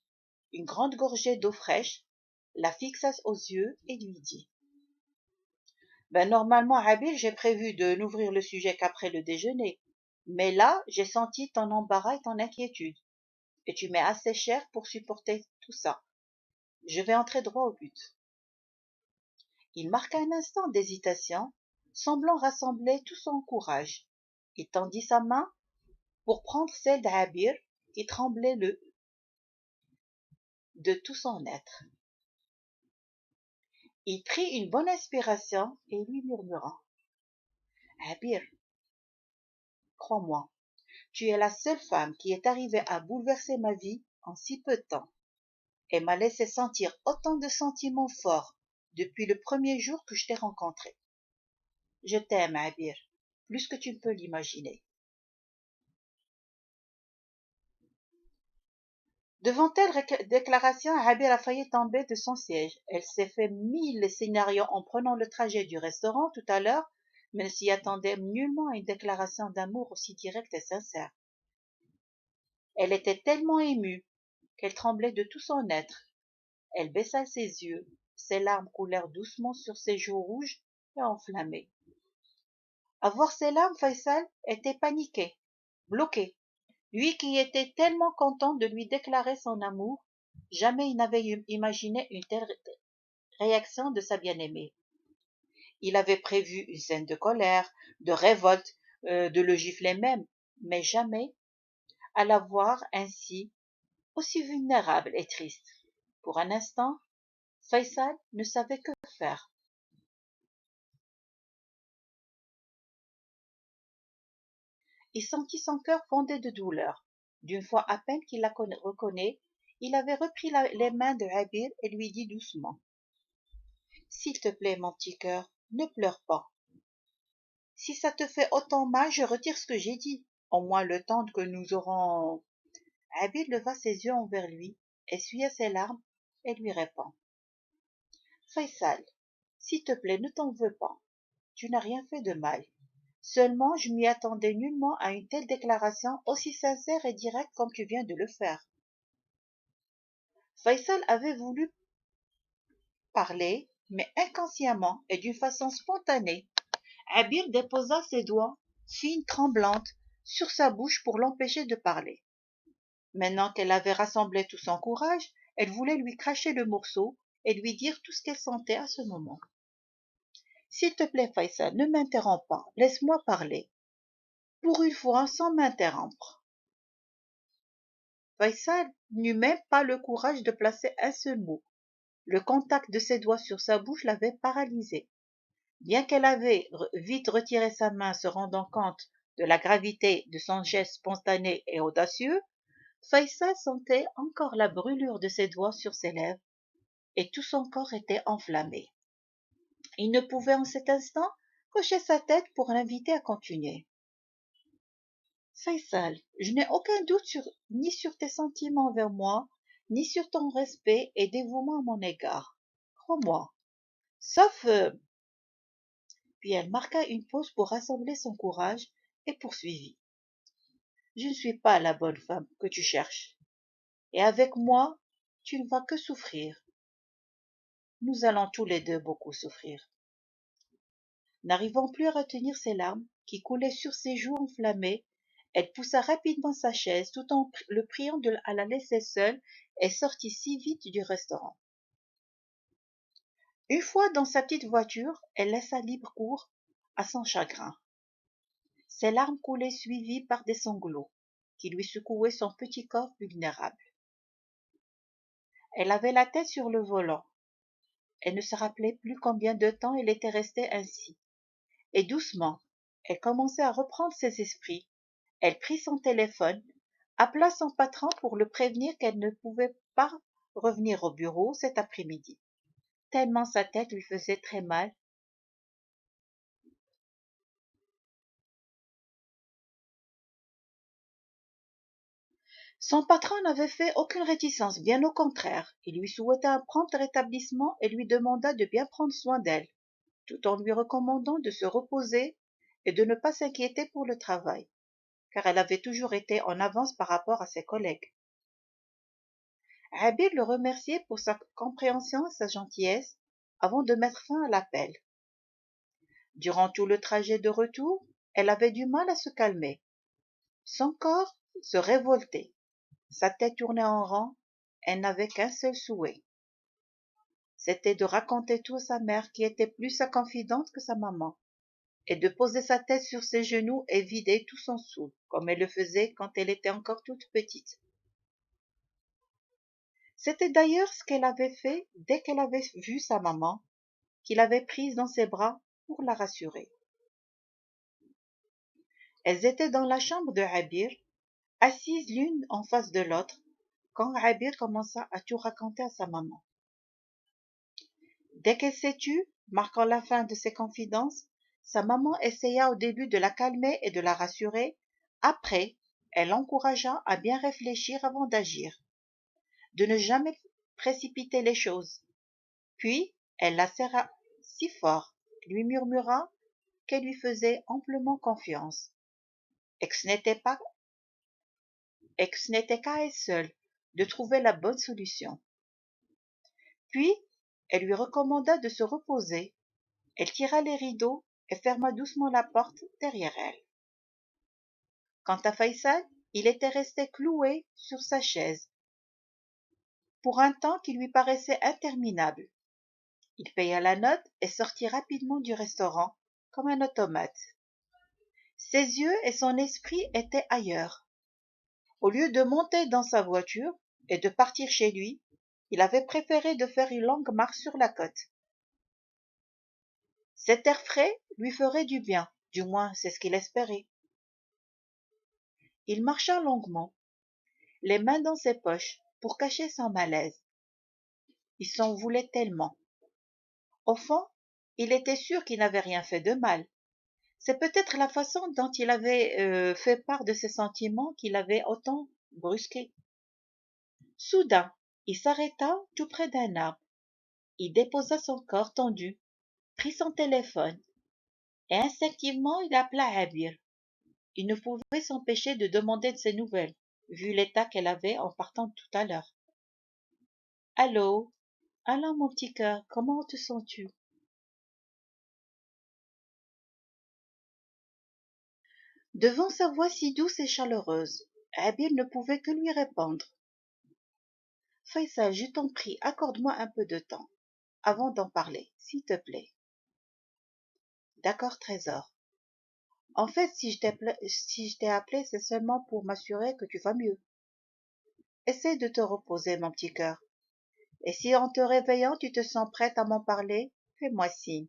une grande gorgée d'eau fraîche, la fixa aux yeux et lui dit: ben normalement, Abir, j'ai prévu de n'ouvrir le sujet qu'après le déjeuner. Mais là, j'ai senti ton embarras et ton inquiétude. Et tu m'es assez cher pour supporter tout ça. Je vais entrer droit au but. Il marqua un instant d'hésitation, semblant rassembler tout son courage. Il tendit sa main pour prendre celle d'Abir, qui tremblait de tout son être. Il prit une bonne inspiration et lui murmura: Abir, crois-moi, tu es la seule femme qui est arrivée à bouleverser ma vie en si peu de temps et m'a laissé sentir autant de sentiments forts depuis le premier jour que je t'ai rencontré. Je t'aime, Abir, plus que tu ne peux l'imaginer. Devant telle déclaration, Abir a failli tomber de son siège. Elle s'est fait mille scénarios en prenant le trajet du restaurant tout à l'heure, mais ne s'y attendait nullement à une déclaration d'amour aussi directe et sincère. Elle était tellement émue qu'elle tremblait de tout son être. Elle baissa ses yeux, ses larmes coulèrent doucement sur ses joues rouges et enflammées. À voir ses larmes, Faisal était paniqué, bloqué. Lui qui était tellement content de lui déclarer son amour, jamais il n'avait imaginé une telle réaction de sa bien-aimée. Il avait prévu une scène de colère, de révolte, de le gifler même, mais jamais à la voir ainsi, aussi vulnérable et triste. Pour un instant, Faisal ne savait que faire. Il sentit son cœur fonder de douleur. D'une fois à peine qu'il la reconnaît, il avait repris les mains de Habir et lui dit doucement: S'il te plaît, mon petit cœur, ne pleure pas. Si ça te fait autant mal, je retire ce que j'ai dit. Au moins le temps que nous aurons. Habir leva ses yeux envers lui, essuya ses larmes et lui répond: Faisal, s'il te plaît, ne t'en veux pas. Tu n'as rien fait de mal. Seulement, je m'y attendais nullement à une telle déclaration aussi sincère et directe comme tu viens de le faire. Faisal avait voulu parler, mais inconsciemment et d'une façon spontanée. Abir déposa ses doigts, fines, tremblantes, sur sa bouche pour l'empêcher de parler. Maintenant qu'elle avait rassemblé tout son courage, elle voulait lui cracher le morceau et lui dire tout ce qu'elle sentait à ce moment. S'il te plaît, Faisal, ne m'interromps pas, laisse-moi parler. Pour une fois, sans m'interrompre. Faisal n'eut même pas le courage de placer un seul mot. Le contact de ses doigts sur sa bouche l'avait paralysée. Bien qu'elle avait vite retiré sa main, se rendant compte de la gravité de son geste spontané et audacieux, Faisal sentait encore la brûlure de ses doigts sur ses lèvres, et tout son corps était enflammé. Il ne pouvait en cet instant hocher sa tête pour l'inviter à continuer. Faisal, je n'ai aucun doute ni sur tes sentiments envers moi, ni sur ton respect et dévouement à mon égard. Crois-moi. Sauf... Puis elle marqua une pause pour rassembler son courage et poursuivit. Je ne suis pas la bonne femme que tu cherches. Et avec moi, tu ne vas que souffrir. Nous allons tous les deux beaucoup souffrir. N'arrivant plus à retenir ses larmes, qui coulaient sur ses joues enflammées, elle poussa rapidement sa chaise tout en le priant à la laisser seule et sortit si vite du restaurant. Une fois dans sa petite voiture, elle laissa libre cours à son chagrin. Ses larmes coulaient suivies par des sanglots qui lui secouaient son petit corps vulnérable. Elle avait la tête sur le volant. Elle ne se rappelait plus combien de temps elle était restée ainsi. Et doucement, elle commençait à reprendre ses esprits. Elle prit son téléphone, appela son patron pour le prévenir qu'elle ne pouvait pas revenir au bureau cet après-midi, tellement sa tête lui faisait très mal. Son patron n'avait fait aucune réticence, bien au contraire. Il lui souhaita un prompt rétablissement et lui demanda de bien prendre soin d'elle, tout en lui recommandant de se reposer et de ne pas s'inquiéter pour le travail, car elle avait toujours été en avance par rapport à ses collègues. Abir le remerciait pour sa compréhension et sa gentillesse avant de mettre fin à l'appel. Durant tout le trajet de retour, elle avait du mal à se calmer. Son corps se révoltait, sa tête tournait en rond, elle n'avait qu'un seul souhait. C'était de raconter tout à sa mère qui était plus sa confidente que sa maman, et de poser sa tête sur ses genoux et vider tout son soul, comme elle le faisait quand elle était encore toute petite. C'était d'ailleurs ce qu'elle avait fait dès qu'elle avait vu sa maman, qui l'avait prise dans ses bras pour la rassurer. Elles étaient dans la chambre de Abir, assises l'une en face de l'autre, quand Abir commença à tout raconter à sa maman. Dès qu'elle s'est tue, marquant la fin de ses confidences, sa maman essaya au début de la calmer et de la rassurer. Après, elle l'encouragea à bien réfléchir avant d'agir, de ne jamais précipiter les choses. Puis, elle la serra si fort, lui murmura qu'elle lui faisait amplement confiance, et que ce n'était qu'à elle seule de trouver la bonne solution. Puis, elle lui recommanda de se reposer. Elle tira les rideaux et ferma doucement la porte derrière elle. Quant à Faisal, il était resté cloué sur sa chaise pour un temps qui lui paraissait interminable. Il paya la note et sortit rapidement du restaurant comme un automate. Ses yeux et son esprit étaient ailleurs. Au lieu de monter dans sa voiture et de partir chez lui, il avait préféré de faire une longue marche sur la côte. Cet air frais lui ferait du bien, du moins c'est ce qu'il espérait. Il marcha longuement, les mains dans ses poches, pour cacher son malaise. Il s'en voulait tellement. Au fond, il était sûr qu'il n'avait rien fait de mal. C'est peut-être la façon dont il avait fait part de ses sentiments qui l'avait autant brusqué. Soudain, il s'arrêta tout près d'un arbre. Il déposa son corps tendu, prit son téléphone, et instinctivement il appela Abir. Il ne pouvait s'empêcher de demander de ses nouvelles, vu l'état qu'elle avait en partant tout à l'heure. Allô? Allô, mon petit cœur, comment te sens-tu? Devant sa voix si douce et chaleureuse, Abir ne pouvait que lui répondre. Faisal, je t'en prie, accorde-moi un peu de temps avant d'en parler, s'il te plaît. D'accord, trésor. En fait, si je t'ai appelé, c'est seulement pour m'assurer que tu vas mieux. Essaie de te reposer, mon petit cœur. Et si en te réveillant, tu te sens prête à m'en parler, fais-moi signe.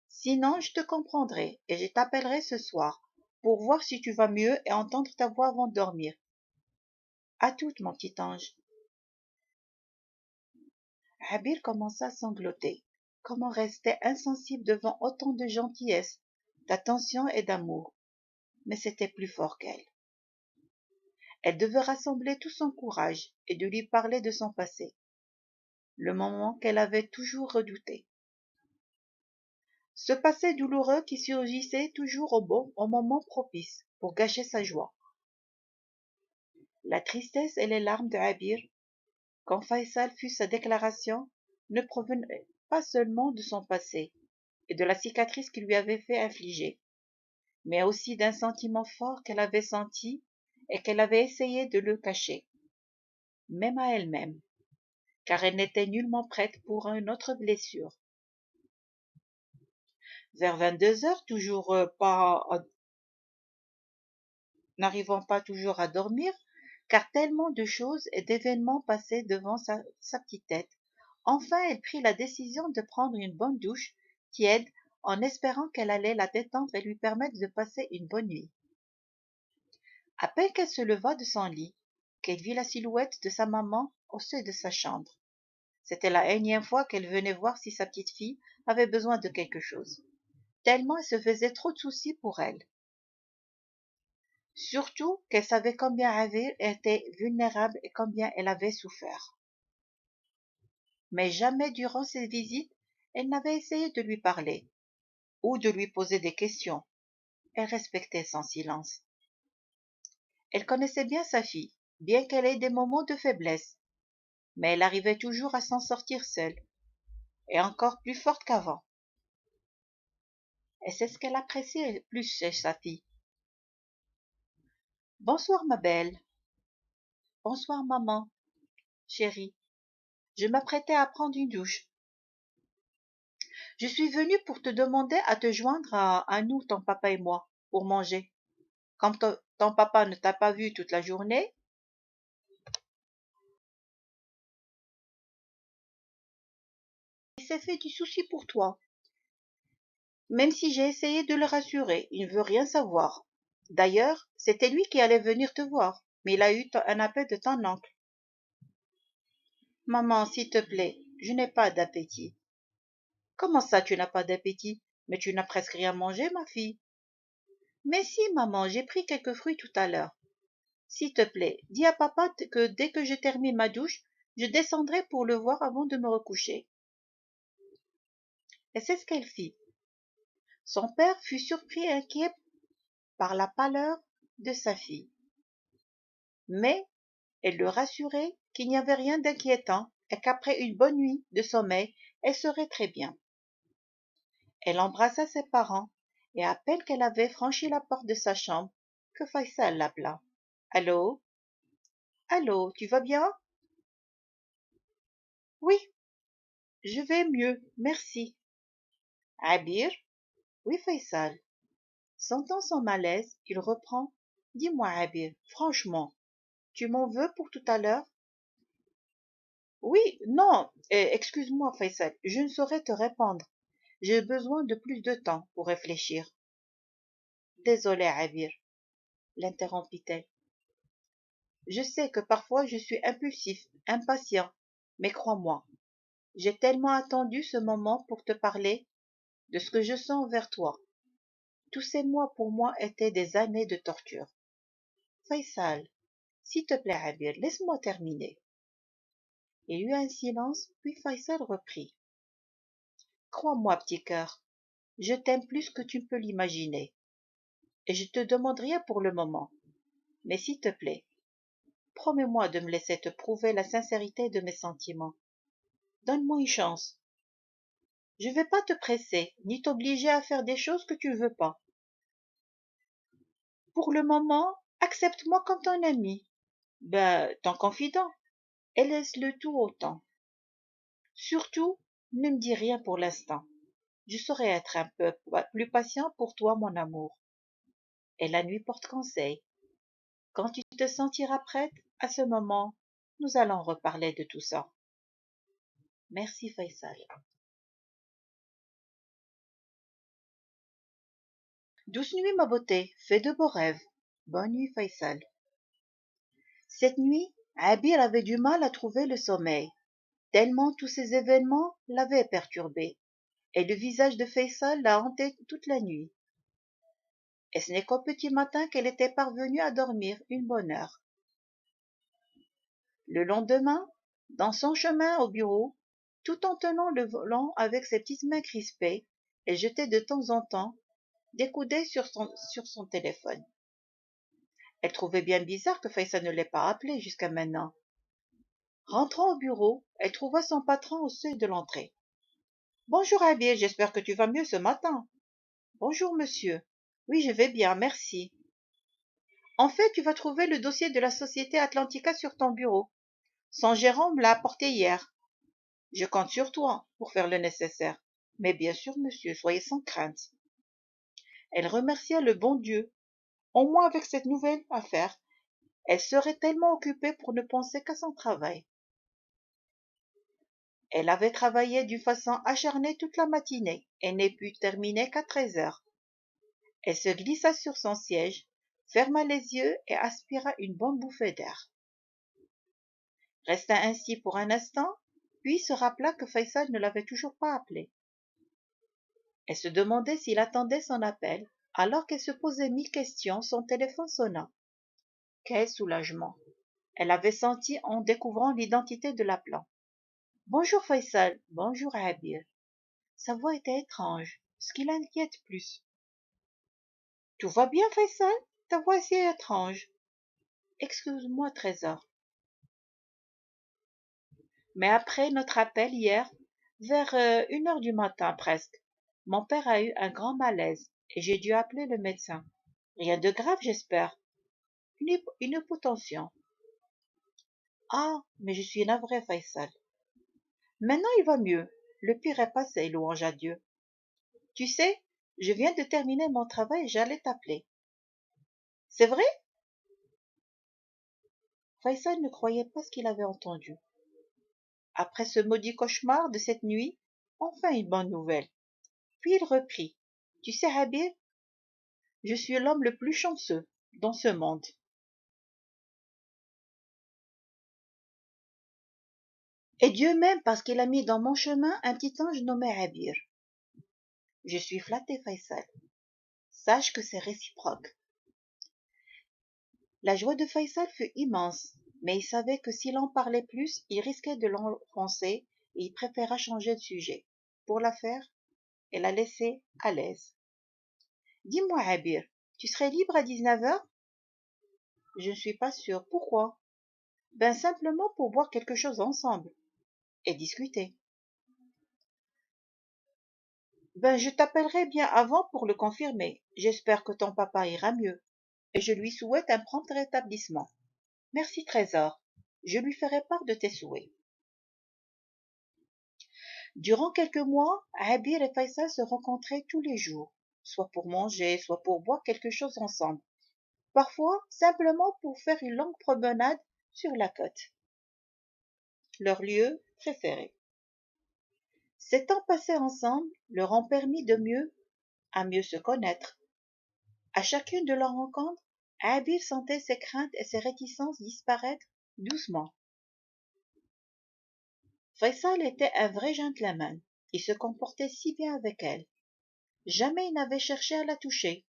Sinon, je te comprendrai et je t'appellerai ce soir pour voir si tu vas mieux et entendre ta voix avant de dormir. À toutes, mon petit ange. Abir commença à sangloter. Comment rester insensible devant autant de gentillesse, d'attention et d'amour? Mais c'était plus fort qu'elle. Elle devait rassembler tout son courage et de lui parler de son passé, le moment qu'elle avait toujours redouté. Ce passé douloureux qui surgissait toujours au moment propice pour gâcher sa joie. La tristesse et les larmes de Abir, quand Faisal fit sa déclaration, ne provenaient pas seulement de son passé et de la cicatrice qu'il lui avait fait infliger, mais aussi d'un sentiment fort qu'elle avait senti et qu'elle avait essayé de le cacher, même à elle-même, car elle n'était nullement prête pour une autre blessure. Vers 22 heures, n'arrivant pas toujours à dormir, car tellement de choses et d'événements passaient devant sa petite tête, enfin elle prit la décision de prendre une bonne douche tiède en espérant qu'elle allait la détendre et lui permettre de passer une bonne nuit. À peine qu'elle se leva de son lit, qu'elle vit la silhouette de sa maman au seuil de sa chambre. C'était la énième fois qu'elle venait voir si sa petite fille avait besoin de quelque chose, tellement elle se faisait trop de soucis pour elle. surtout qu'elle savait combien Adir était vulnérable et combien elle avait souffert. Mais jamais durant ces visites, elle n'avait essayé de lui parler ou de lui poser des questions. Elle respectait son silence. Elle connaissait bien sa fille, bien qu'elle ait des moments de faiblesse, mais elle arrivait toujours à s'en sortir seule, et encore plus forte qu'avant. Et c'est ce qu'elle appréciait le plus chez sa fille. Bonsoir, ma belle. Bonsoir, maman, chérie. Je m'apprêtais à prendre une douche. Je suis venue pour te demander à te joindre à nous, ton papa et moi, pour manger. Comme ton papa ne t'a pas vu toute la journée, il s'est fait du souci pour toi. Même si j'ai essayé de le rassurer, il ne veut rien savoir. D'ailleurs, c'était lui qui allait venir te voir, mais il a eu un appel de ton oncle. Maman, s'il te plaît, je n'ai pas d'appétit. Comment ça, tu n'as pas d'appétit? Mais tu n'as presque rien mangé, ma fille. Mais si, maman, j'ai pris quelques fruits tout à l'heure. S'il te plaît, dis à papa que dès que je termine ma douche, je descendrai pour le voir avant de me recoucher. Et c'est ce qu'elle fit. Son père fut surpris et inquiet par la pâleur de sa fille. Mais elle le rassurait qu'il n'y avait rien d'inquiétant et qu'après une bonne nuit de sommeil, elle serait très bien. Elle embrassa ses parents et à peine qu'elle avait franchi la porte de sa chambre, que Faisal l'appela. Allô? Allô, tu vas bien? Oui, je vais mieux, merci. Abir? Oui, Faisal. Sentant son malaise, il reprend. Dis-moi, Abir, franchement, tu m'en veux pour tout à l'heure? Oui, non, excuse-moi, Faisal, je ne saurais te répondre. J'ai besoin de plus de temps pour réfléchir. Désolée, Abir, l'interrompit-elle. Je sais que parfois je suis impulsif, impatient, mais crois-moi, j'ai tellement attendu ce moment pour te parler de ce que je sens envers toi. Tous ces mois pour moi étaient des années de torture. Faisal, s'il te plaît, Abir, laisse-moi terminer. Il y eut un silence, puis Faisal reprit. Crois-moi, petit cœur, je t'aime plus que tu peux l'imaginer, et je te demande rien pour le moment. Mais s'il te plaît, promets-moi de me laisser te prouver la sincérité de mes sentiments. Donne-moi une chance. Je ne vais pas te presser, ni t'obliger à faire des choses que tu ne veux pas. Pour le moment, accepte-moi comme ton ami, ton confident, et laisse le tout au temps. Surtout, ne me dis rien pour l'instant. Je saurai être un peu plus patient pour toi, mon amour. Et la nuit porte conseil. Quand tu te sentiras prête, à ce moment, nous allons reparler de tout ça. Merci, Faisal. Douce nuit, ma beauté, fais de beaux rêves. Bonne nuit, Faisal. Cette nuit, Abir avait du mal à trouver le sommeil, tellement tous ces événements l'avaient perturbé, et le visage de Faisal la hantait toute la nuit. Et ce n'est qu'au petit matin qu'elle était parvenue à dormir une bonne heure. Le lendemain, dans son chemin au bureau, tout en tenant le volant avec ses petites mains crispées, elle jetait de temps en temps des coups d'œil sur son téléphone. Elle trouvait bien bizarre que Faisal ne l'ait pas appelée jusqu'à maintenant. Rentrant au bureau, elle trouva son patron au seuil de l'entrée. Bonjour Abir, j'espère que tu vas mieux ce matin. Bonjour monsieur. Oui, je vais bien, merci. En fait, tu vas trouver le dossier de la société Atlantica sur ton bureau. Son gérant me l'a apporté hier. Je compte sur toi pour faire le nécessaire. Mais bien sûr, monsieur, soyez sans crainte. Elle remercia le bon Dieu. Au moins avec cette nouvelle affaire, elle serait tellement occupée pour ne penser qu'à son travail. Elle avait travaillé d'une façon acharnée toute la matinée et ne put terminer qu'à 13 heures. Elle se glissa sur son siège, ferma les yeux et aspira une bonne bouffée d'air. Resta ainsi pour un instant, puis se rappela que Faisal ne l'avait toujours pas appelée. Elle se demandait s'il attendait son appel, Alors qu'elle se posait mille questions, son téléphone sonna. Quel soulagement! Elle avait senti en découvrant l'identité de l'appelant. Bonjour Faisal, bonjour Abir. Sa voix était étrange, ce qui l'inquiète plus. Tout va bien Faisal? Ta voix est si étrange. Excuse-moi Trésor. Mais après notre appel hier, vers 1 heure du matin presque, mon père a eu un grand malaise et j'ai dû appeler le médecin. Rien de grave, j'espère. Une hypotension. Ah, mais je suis navrée, Faisal. Maintenant, il va mieux. Le pire est passé, louange à Dieu. Tu sais, je viens de terminer mon travail et j'allais t'appeler. C'est vrai? Faisal ne croyait pas ce qu'il avait entendu. Après ce maudit cauchemar de cette nuit, enfin une bonne nouvelle. Puis il reprit. Tu sais, Habib, je suis l'homme le plus chanceux dans ce monde. Et Dieu même parce qu'il a mis dans mon chemin un petit ange nommé Habir. Je suis flatté, Faisal. Sache que c'est réciproque. La joie de Faisal fut immense, mais il savait que s'il en parlait plus, il risquait de l'enfoncer et il préféra changer de sujet. Pour l'affaire, et la laisser à l'aise. Dis-moi, Habir, tu serais libre à 19 heures? Je ne suis pas sûre. Pourquoi? Ben simplement pour boire quelque chose ensemble et discuter. Ben je t'appellerai bien avant pour le confirmer. J'espère que ton papa ira mieux et je lui souhaite un prompt rétablissement. Merci Trésor. Je lui ferai part de tes souhaits. Durant quelques mois, Habir et Faisal se rencontraient tous les jours, soit pour manger, soit pour boire quelque chose ensemble, parfois simplement pour faire une longue promenade sur la côte, leur lieu préféré. Ces temps passés ensemble leur ont permis de mieux à mieux se connaître. À chacune de leurs rencontres, Habir sentait ses craintes et ses réticences disparaître doucement. Faisal était un vrai gentleman. Il se comportait si bien avec elle. Jamais il n'avait cherché à la toucher,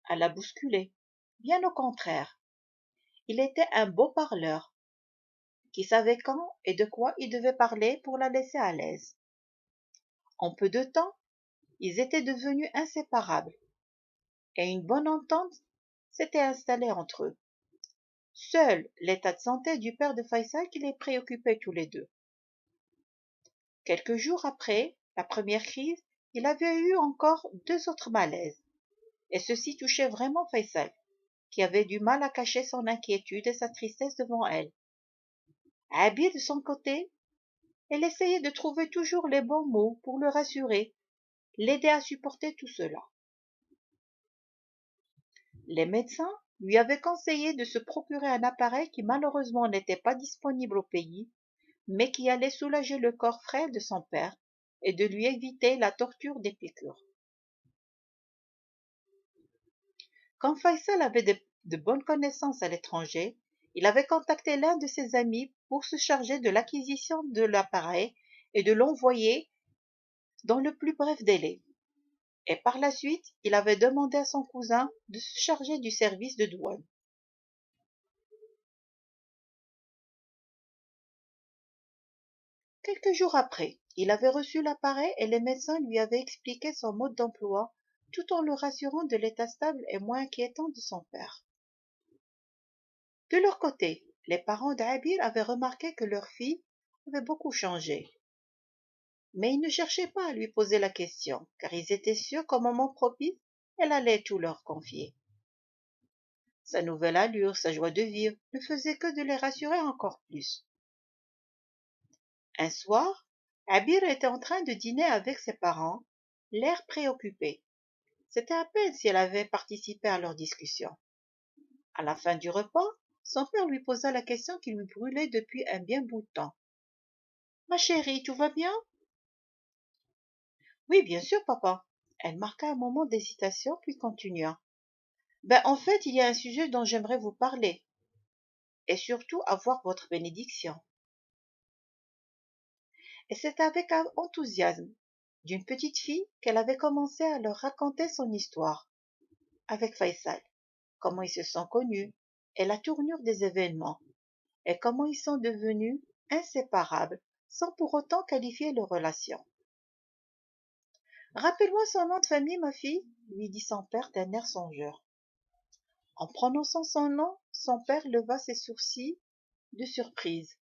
à la bousculer. Bien au contraire. Il était un beau parleur, qui savait quand et de quoi il devait parler pour la laisser à l'aise. En peu de temps, ils étaient devenus inséparables, et une bonne entente s'était installée entre eux. Seul l'état de santé du père de Faisal qui les préoccupait tous les deux. Quelques jours après la première crise, il avait eu encore 2 autres malaises, et ceux-ci touchaient vraiment Faisal, qui avait du mal à cacher son inquiétude et sa tristesse devant elle. Abir, de son côté, elle essayait de trouver toujours les bons mots pour le rassurer, l'aider à supporter tout cela. Les médecins lui avaient conseillé de se procurer un appareil qui malheureusement n'était pas disponible au pays, mais qui allait soulager le corps frêle de son père et de lui éviter la torture des piqûres. Quand Faisal avait de bonnes connaissances à l'étranger, il avait contacté l'un de ses amis pour se charger de l'acquisition de l'appareil et de l'envoyer dans le plus bref délai. Et par la suite, il avait demandé à son cousin de se charger du service de douane. Quelques jours après, il avait reçu l'appareil et les médecins lui avaient expliqué son mode d'emploi tout en le rassurant de l'état stable et moins inquiétant de son père. De leur côté, les parents d'Abir avaient remarqué que leur fille avait beaucoup changé. Mais ils ne cherchaient pas à lui poser la question, car ils étaient sûrs qu'au moment propice, elle allait tout leur confier. Sa nouvelle allure, sa joie de vivre ne faisaient que de les rassurer encore plus. Un soir, Abir était en train de dîner avec ses parents, l'air préoccupé. C'était à peine si elle avait participé à leur discussion. À la fin du repas, son père lui posa la question qui lui brûlait depuis un bien bout de temps. Ma chérie, tout va bien? Oui, bien sûr, papa. Elle marqua un moment d'hésitation, puis continua. Ben, en fait, il y a un sujet dont j'aimerais vous parler, et surtout avoir votre bénédiction. Et c'est avec un enthousiasme d'une petite fille qu'elle avait commencé à leur raconter son histoire. avec Faisal, comment ils se sont connus, et la tournure des événements, et comment ils sont devenus inséparables sans pour autant qualifier leur relation. Rappelle-moi son nom de famille, ma fille, lui dit son père d'un air songeur. En prononçant son nom, son père leva ses sourcils de surprise.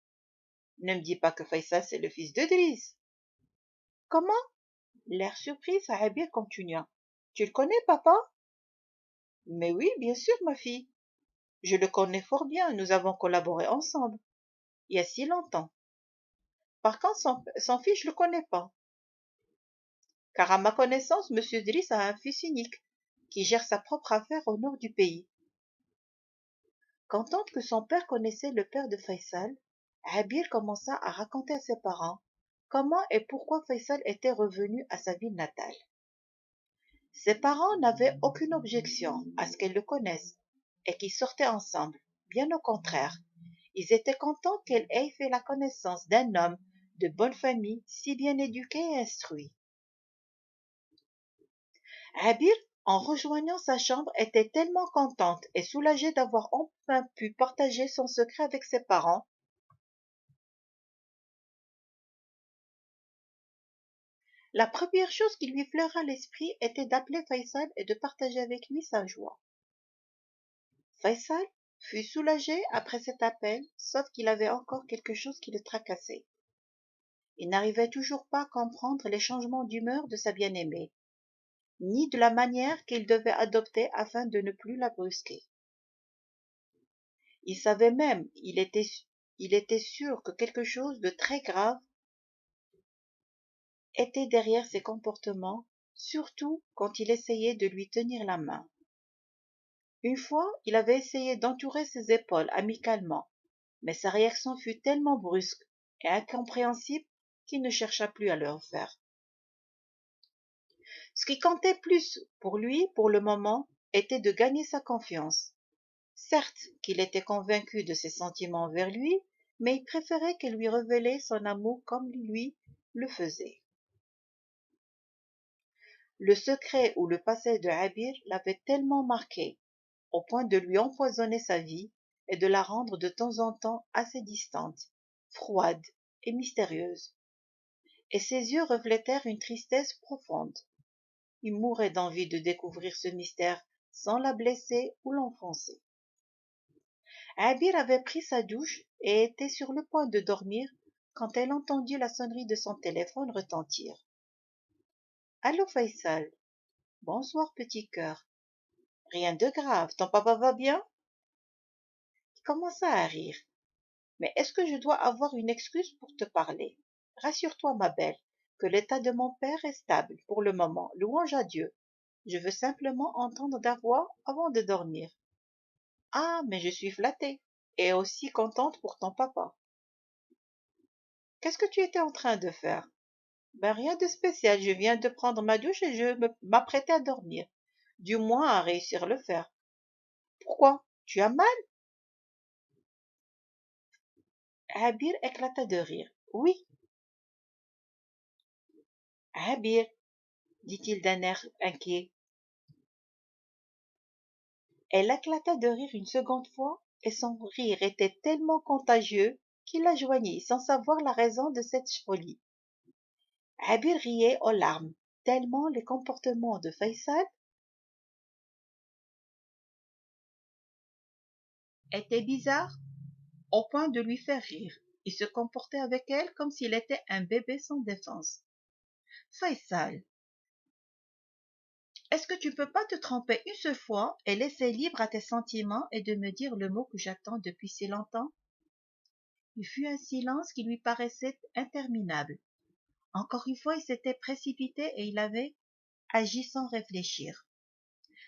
Ne me dis pas que Faisal c'est le fils de Driss. Comment? L'air surpris, Abir continua. Tu le connais, papa? Mais oui, bien sûr, ma fille. Je le connais fort bien, nous avons collaboré ensemble, il y a si longtemps. Par contre, son fils, je ne le connais pas. Car à ma connaissance, monsieur Driss a un fils unique, qui gère sa propre affaire au nord du pays. Contente que son père connaissait le père de Faisal, Abir commença à raconter à ses parents comment et pourquoi Faisal était revenu à sa ville natale. Ses parents n'avaient aucune objection à ce qu'elle le connaisse et qu'ils sortaient ensemble. Bien au contraire, ils étaient contents qu'elle ait fait la connaissance d'un homme de bonne famille, si bien éduqué et instruit. Abir, en rejoignant sa chambre, était tellement contente et soulagée d'avoir enfin pu partager son secret avec ses parents. La première chose qui lui fleura l'esprit était d'appeler Faisal et de partager avec lui sa joie. Faisal fut soulagé après cet appel, sauf qu'il avait encore quelque chose qui le tracassait. Il n'arrivait toujours pas à comprendre les changements d'humeur de sa bien-aimée, ni de la manière qu'il devait adopter afin de ne plus la brusquer. Il savait même, il était sûr que quelque chose de très grave était derrière ses comportements, surtout quand il essayait de lui tenir la main. Une fois, il avait essayé d'entourer ses épaules amicalement, mais sa réaction fut tellement brusque et incompréhensible qu'il ne chercha plus à le refaire. Ce qui comptait plus pour lui, pour le moment, était de gagner sa confiance. Certes qu'il était convaincu de ses sentiments envers lui, mais il préférait qu'elle lui révélât son amour comme lui le faisait. Le secret ou le passé de Abir l'avait tellement marqué, au point de lui empoisonner sa vie et de la rendre de temps en temps assez distante, froide et mystérieuse. Et ses yeux reflétèrent une tristesse profonde. Il mourait d'envie de découvrir ce mystère sans la blesser ou l'enfoncer. Abir avait pris sa douche et était sur le point de dormir quand elle entendit la sonnerie de son téléphone retentir. Allô, Faisal. Bonsoir, petit cœur. Rien de grave, ton papa va bien? Il commença à rire. Mais est-ce que je dois avoir une excuse pour te parler? Rassure-toi, ma belle, que l'état de mon père est stable pour le moment, louange à Dieu. Je veux simplement entendre ta voix avant de dormir. Ah, mais je suis flattée et aussi contente pour ton papa. Qu'est-ce que tu étais en train de faire? Ben rien de spécial, je viens de prendre ma douche et m'apprêtais à dormir. Du moins à réussir à le faire. Pourquoi? Tu as mal? Habir éclata de rire. Oui, Habir, dit-il d'un air inquiet. Elle éclata de rire une seconde fois, et son rire était tellement contagieux qu'il la joignit sans savoir la raison de cette folie. Habir riait aux larmes, tellement les comportements de Faisal étaient bizarres au point de lui faire rire. Il se comportait avec elle comme s'il était un bébé sans défense. Faisal, est-ce que tu ne peux pas te tromper une seule fois et laisser libre à tes sentiments et de me dire le mot que j'attends depuis si longtemps? Il fut un silence qui lui paraissait interminable. Encore une fois, il s'était précipité et il avait agi sans réfléchir.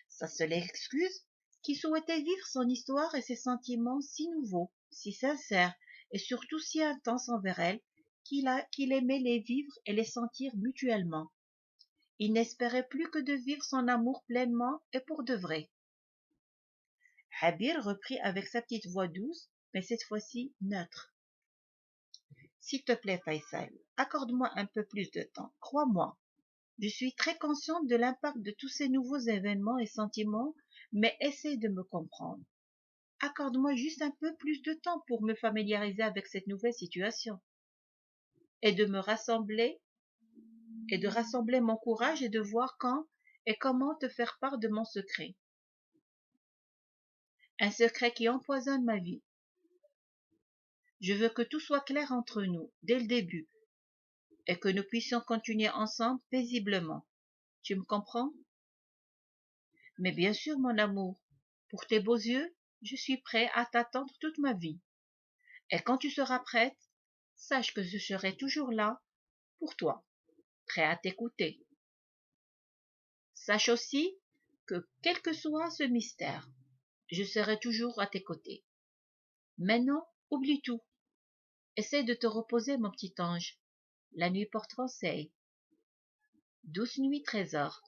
Sa seule excuse, qu'il souhaitait vivre son histoire et ses sentiments si nouveaux, si sincères et surtout si intenses envers elle, qu'il aimait les vivre et les sentir mutuellement. Il n'espérait plus que de vivre son amour pleinement et pour de vrai. Habir reprit avec sa petite voix douce, mais cette fois-ci neutre. S'il te plaît, Faisal, accorde-moi un peu plus de temps. Crois-moi, je suis très consciente de l'impact de tous ces nouveaux événements et sentiments Mais essaie de me comprendre. Accorde-moi juste un peu plus de temps pour me familiariser avec cette nouvelle situation et de rassembler mon courage et de voir quand et comment te faire part de mon secret. Un secret qui empoisonne ma vie. Je veux que tout soit clair entre nous, dès le début, et que nous puissions continuer ensemble paisiblement. Tu me comprends? Mais bien sûr, mon amour, pour tes beaux yeux, je suis prêt à t'attendre toute ma vie. Et quand tu seras prête, sache que je serai toujours là pour toi, prêt à t'écouter. Sache aussi que quel que soit ce mystère, je serai toujours à tes côtés. Maintenant, oublie tout. Essaie de te reposer, mon petit ange. La nuit porte conseil. Douce nuit, trésor.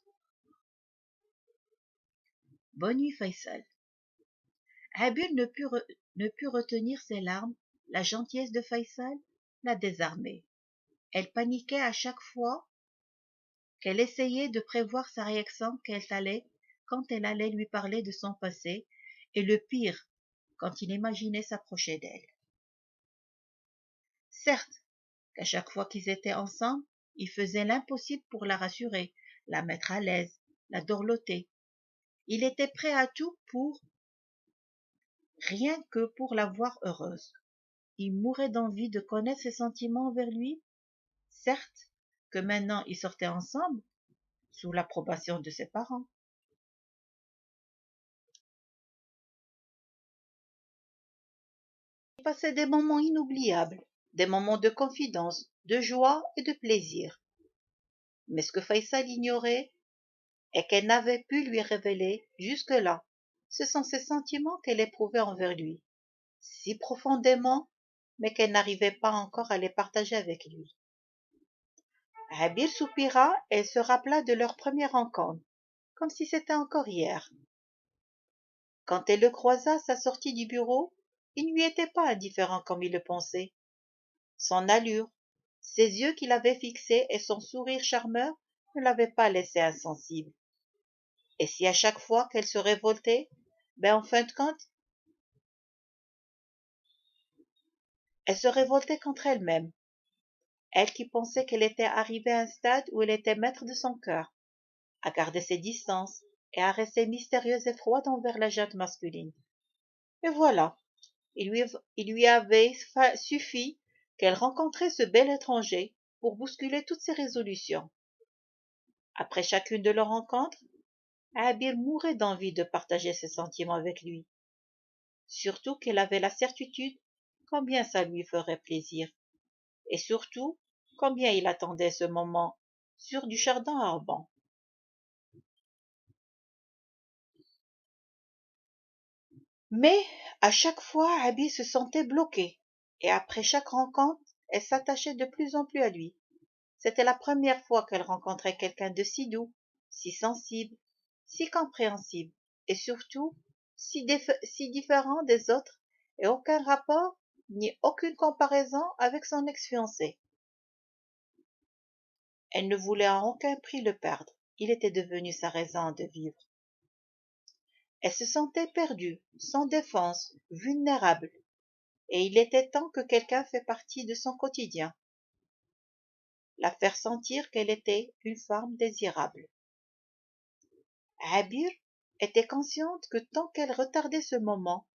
Bonne nuit, Faisal. Habib ne put retenir ses larmes. La gentillesse de Faisal la désarmait. Elle paniquait à chaque fois qu'elle essayait de prévoir sa réaction quand elle allait lui parler de son passé, et le pire, quand il imaginait s'approcher d'elle. Certes, qu'à chaque fois qu'ils étaient ensemble, il faisait l'impossible pour la rassurer, la mettre à l'aise, la dorloter. Il était prêt à tout rien que pour la voir heureuse. Il mourait d'envie de connaître ses sentiments envers lui. Certes, que maintenant ils sortaient ensemble, sous l'approbation de ses parents. Ils passaient des moments inoubliables, des moments de confidence, de joie et de plaisir. Mais ce que Faisal ignorait et qu'elle n'avait pu lui révéler jusque-là, ce sont ces sentiments qu'elle éprouvait envers lui, si profondément, mais qu'elle n'arrivait pas encore à les partager avec lui. Habir soupira et se rappela de leur première rencontre, comme si c'était encore hier. Quand elle le croisa à sa sortie du bureau, il ne lui était pas indifférent comme il le pensait. Son allure, ses yeux qui l'avaient fixé et son sourire charmeur ne l'avaient pas laissé insensible. Et si à chaque fois qu'elle se révoltait, en fin de compte, elle se révoltait contre elle-même, elle qui pensait qu'elle était arrivée à un stade où elle était maître de son cœur, à garder ses distances et à rester mystérieuse et froide envers la jeune masculine. Et voilà, il lui avait suffi qu'elle rencontrait ce bel étranger pour bousculer toutes ses résolutions. Après chacune de leurs rencontres, Abir mourait d'envie de partager ses sentiments avec lui, surtout qu'elle avait la certitude combien ça lui ferait plaisir, et surtout combien il attendait ce moment sur du chardon ardent. Mais à chaque fois, Abby se sentait bloquée, et après chaque rencontre, elle s'attachait de plus en plus à lui. C'était la première fois qu'elle rencontrait quelqu'un de si doux, si sensible, si compréhensible, et surtout si différent des autres, et aucun rapport ni aucune comparaison avec son ex-fiancé. Elle ne voulait à aucun prix le perdre. Il était devenu sa raison de vivre. Elle se sentait perdue, sans défense, vulnérable, et il était temps que quelqu'un fît partie de son quotidien, la faire sentir qu'elle était une femme désirable. Abir était consciente que tant qu'elle retardait ce moment,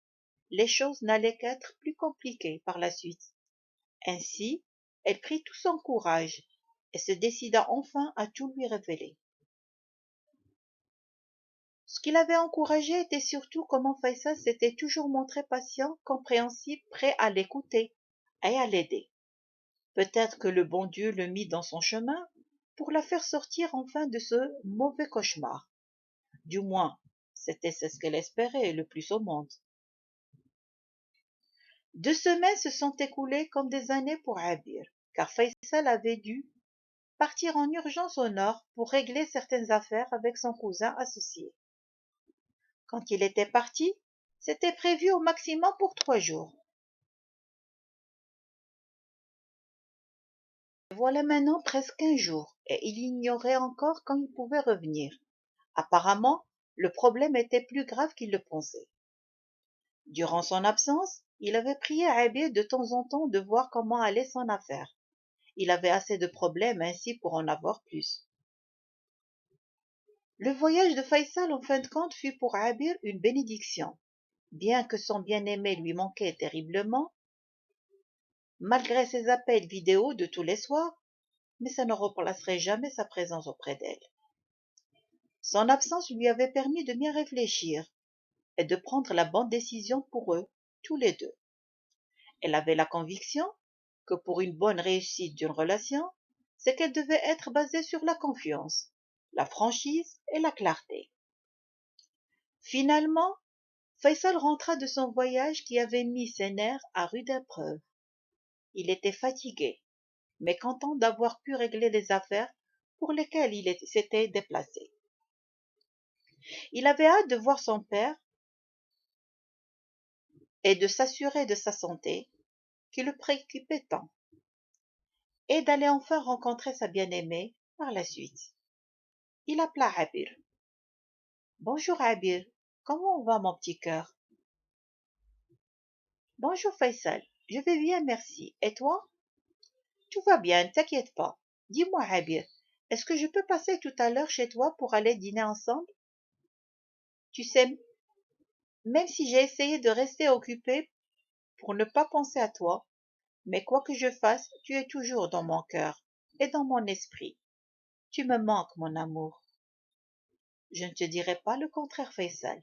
les choses n'allaient qu'être plus compliquées par la suite. Ainsi, elle prit tout son courage et se décida enfin à tout lui révéler. Ce qui l'avait encouragée était surtout comment Faisal s'était toujours montré patient, compréhensif, prêt à l'écouter et à l'aider. Peut-être que le bon Dieu le mit dans son chemin pour la faire sortir enfin de ce mauvais cauchemar. Du moins, c'était ce qu'elle espérait le plus au monde. 2 semaines se sont écoulées comme des années pour Abir, car Faisal avait dû partir en urgence au nord pour régler certaines affaires avec son cousin associé. Quand il était parti, c'était prévu au maximum pour 3 jours. Voilà maintenant presque un jour, et il ignorait encore quand il pouvait revenir. Apparemment, le problème était plus grave qu'il le pensait. Durant son absence, il avait prié Abir de temps en temps de voir comment allait son affaire. Il avait assez de problèmes ainsi pour en avoir plus. Le voyage de Faisal en fin de compte fut pour Abir une bénédiction. Bien que son bien-aimé lui manquait terriblement, malgré ses appels vidéo de tous les soirs, mais ça ne remplacerait jamais sa présence auprès d'elle. Son absence lui avait permis de bien réfléchir et de prendre la bonne décision pour eux, tous les deux. Elle avait la conviction que pour une bonne réussite d'une relation, c'est qu'elle devait être basée sur la confiance, la franchise et la clarté. Finalement, Faisal rentra de son voyage qui avait mis ses nerfs à rude épreuve. Il était fatigué, mais content d'avoir pu régler les affaires pour lesquelles il s'était déplacé. Il avait hâte de voir son père et de s'assurer de sa santé, qui le préoccupait tant, et d'aller enfin rencontrer sa bien-aimée par la suite. Il appela Abir. Bonjour Abir, comment va mon petit cœur? Bonjour Faisal, je vais bien, merci. Et toi? Tout va bien, ne t'inquiète pas. Dis-moi Abir, est-ce que je peux passer tout à l'heure chez toi pour aller dîner ensemble? Tu sais, même si j'ai essayé de rester occupée pour ne pas penser à toi, mais quoi que je fasse, tu es toujours dans mon cœur et dans mon esprit. Tu me manques, mon amour. Je ne te dirai pas le contraire, Faisal.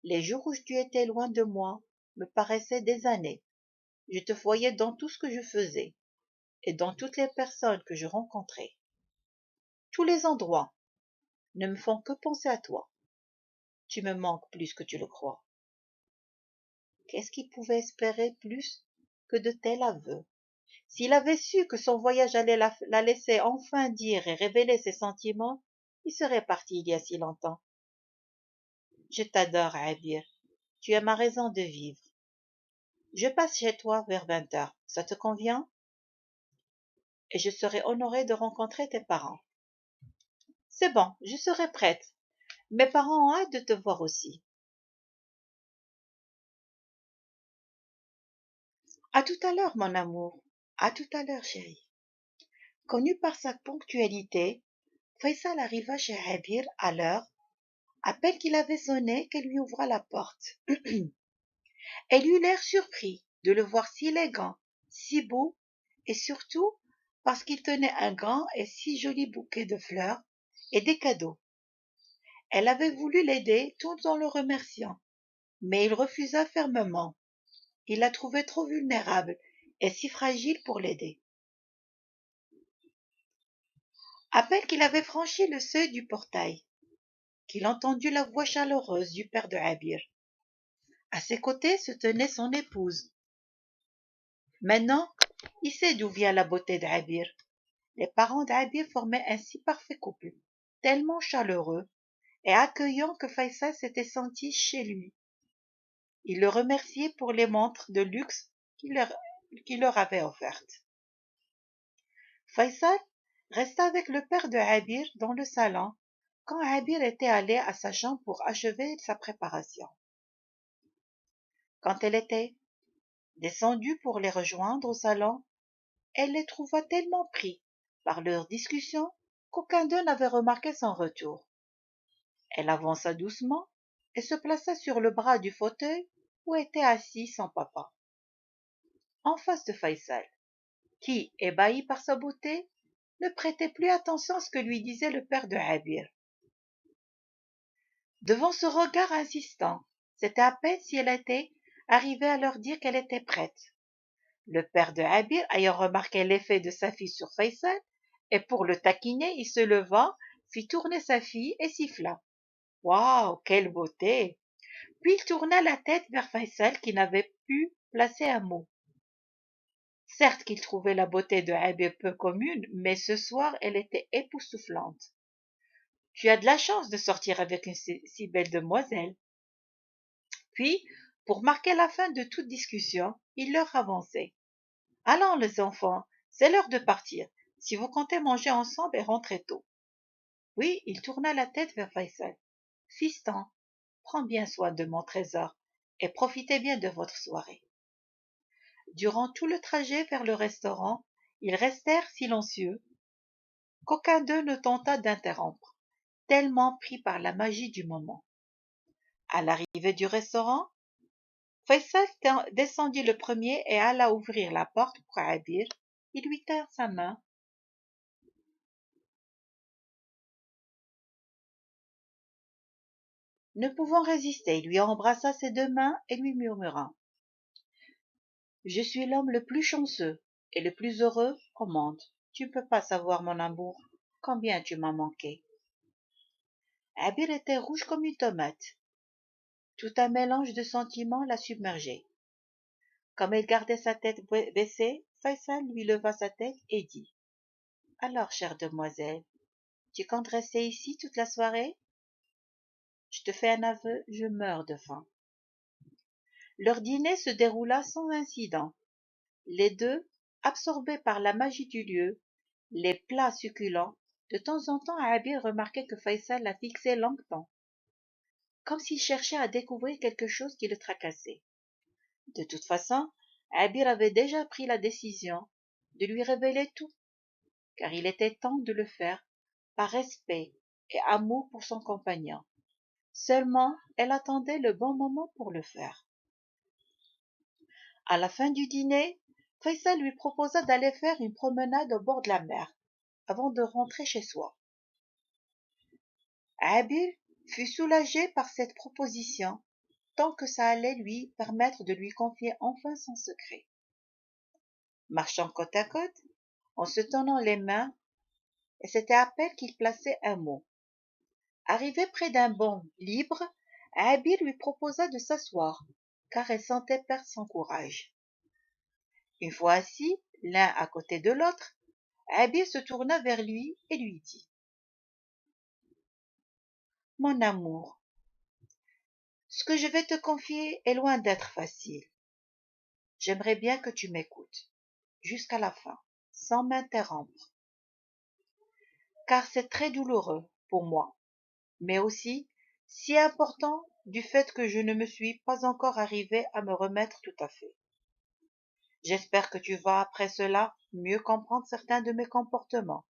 Les jours où tu étais loin de moi me paraissaient des années. Je te voyais dans tout ce que je faisais et dans toutes les personnes que je rencontrais. Tous les endroits ne me font que penser à toi. Tu me manques plus que tu le crois. Qu'est-ce qu'il pouvait espérer plus que de tels aveux? S'il avait su que son voyage allait la laisser enfin dire et révéler ses sentiments, il serait parti il y a si longtemps. Je t'adore, Abir. Tu es ma raison de vivre. Je passe chez toi vers 20 heures. Ça te convient? Et je serai honorée de rencontrer tes parents. C'est bon, je serai prête. Mes parents ont hâte de te voir aussi. À tout à l'heure, mon amour. À tout à l'heure, chérie. Connu par sa ponctualité, Faisal arriva chez Abir à l'heure, à peine qu'il avait sonné qu'elle lui ouvra la porte. Elle eut l'air surpris de le voir si élégant, si beau, et surtout parce qu'il tenait un grand et si joli bouquet de fleurs et des cadeaux. Elle avait voulu l'aider tout en le remerciant, mais il refusa fermement. Il la trouvait trop vulnérable et si fragile pour l'aider. À peine qu'il avait franchi le seuil du portail, qu'il entendit la voix chaleureuse du père de Abir. À ses côtés se tenait son épouse. Maintenant, il sait d'où vient la beauté d'Abir. Les parents d'Abir formaient un si parfait couple, tellement chaleureux et accueillant que Faisal s'était senti chez lui. Il le remerciait pour les montres de luxe qu'il leur avait offertes. Faisal resta avec le père de Abir dans le salon quand Abir était allé à sa chambre pour achever sa préparation. Quand elle était descendue pour les rejoindre au salon, elle les trouva tellement pris par leur discussion qu'aucun d'eux n'avait remarqué son retour. Elle avança doucement et se plaça sur le bras du fauteuil où était assis son papa, en face de Faisal, qui, ébahi par sa beauté, ne prêtait plus attention à ce que lui disait le père de Abir. Devant ce regard insistant, c'était à peine si elle était arrivée à leur dire qu'elle était prête. Le père de Abir, ayant remarqué l'effet de sa fille sur Faisal, et pour le taquiner, il se leva, fit tourner sa fille et siffla. Waouh, quelle beauté! Puis il tourna la tête vers Faisal qui n'avait pu placer un mot. Certes qu'il trouvait la beauté de Abir peu commune, mais ce soir elle était époustouflante. Tu as de la chance de sortir avec une si belle demoiselle. Puis, pour marquer la fin de toute discussion, il leur avançait. Allons, les enfants, c'est l'heure de partir, si vous comptez manger ensemble et rentrer tôt. Oui, il tourna la tête vers Faisal. Fiston, prends bien soin de mon trésor et profitez bien de votre soirée. Durant tout le trajet vers le restaurant, ils restèrent silencieux, qu'aucun d'eux ne tenta d'interrompre, tellement pris par la magie du moment. À l'arrivée du restaurant, Faisal descendit le premier et alla ouvrir la porte pour Abir. Il lui tint sa main. Ne pouvant résister, il lui embrassa ses deux mains et lui murmura: Je suis l'homme le plus chanceux et le plus heureux au monde. Tu ne peux pas savoir, mon amour, combien tu m'as manqué. Abir était rouge comme une tomate. Tout un mélange de sentiments la submergeait. Comme elle gardait sa tête baissée, Faisal lui leva sa tête et dit: Alors, chère demoiselle, tu comptes rester ici toute la soirée? Je te fais un aveu, je meurs de faim. Leur dîner se déroula sans incident. Les deux, absorbés par la magie du lieu, les plats succulents, de temps en temps Abir remarquait que Faisal la fixait longtemps, comme s'il cherchait à découvrir quelque chose qui le tracassait. De toute façon, Abir avait déjà pris la décision de lui révéler tout, car il était temps de le faire par respect et amour pour son compagnon. Seulement, elle attendait le bon moment pour le faire. À la fin du dîner, Faisal lui proposa d'aller faire une promenade au bord de la mer, avant de rentrer chez soi. Abir fut soulagé par cette proposition, tant que ça allait lui permettre de lui confier enfin son secret. Marchant côte à côte, en se tenant les mains, et c'était à peine qu'il plaçait un mot. Arrivé près d'un banc libre, Abir lui proposa de s'asseoir, car elle sentait perdre son courage. Une fois assis, l'un à côté de l'autre, Abir se tourna vers lui et lui dit: Mon amour, ce que je vais te confier est loin d'être facile. J'aimerais bien que tu m'écoutes jusqu'à la fin, sans m'interrompre, car c'est très douloureux pour moi, mais aussi si important du fait que je ne me suis pas encore arrivé à me remettre tout à fait. J'espère que tu vas après cela mieux comprendre certains de mes comportements.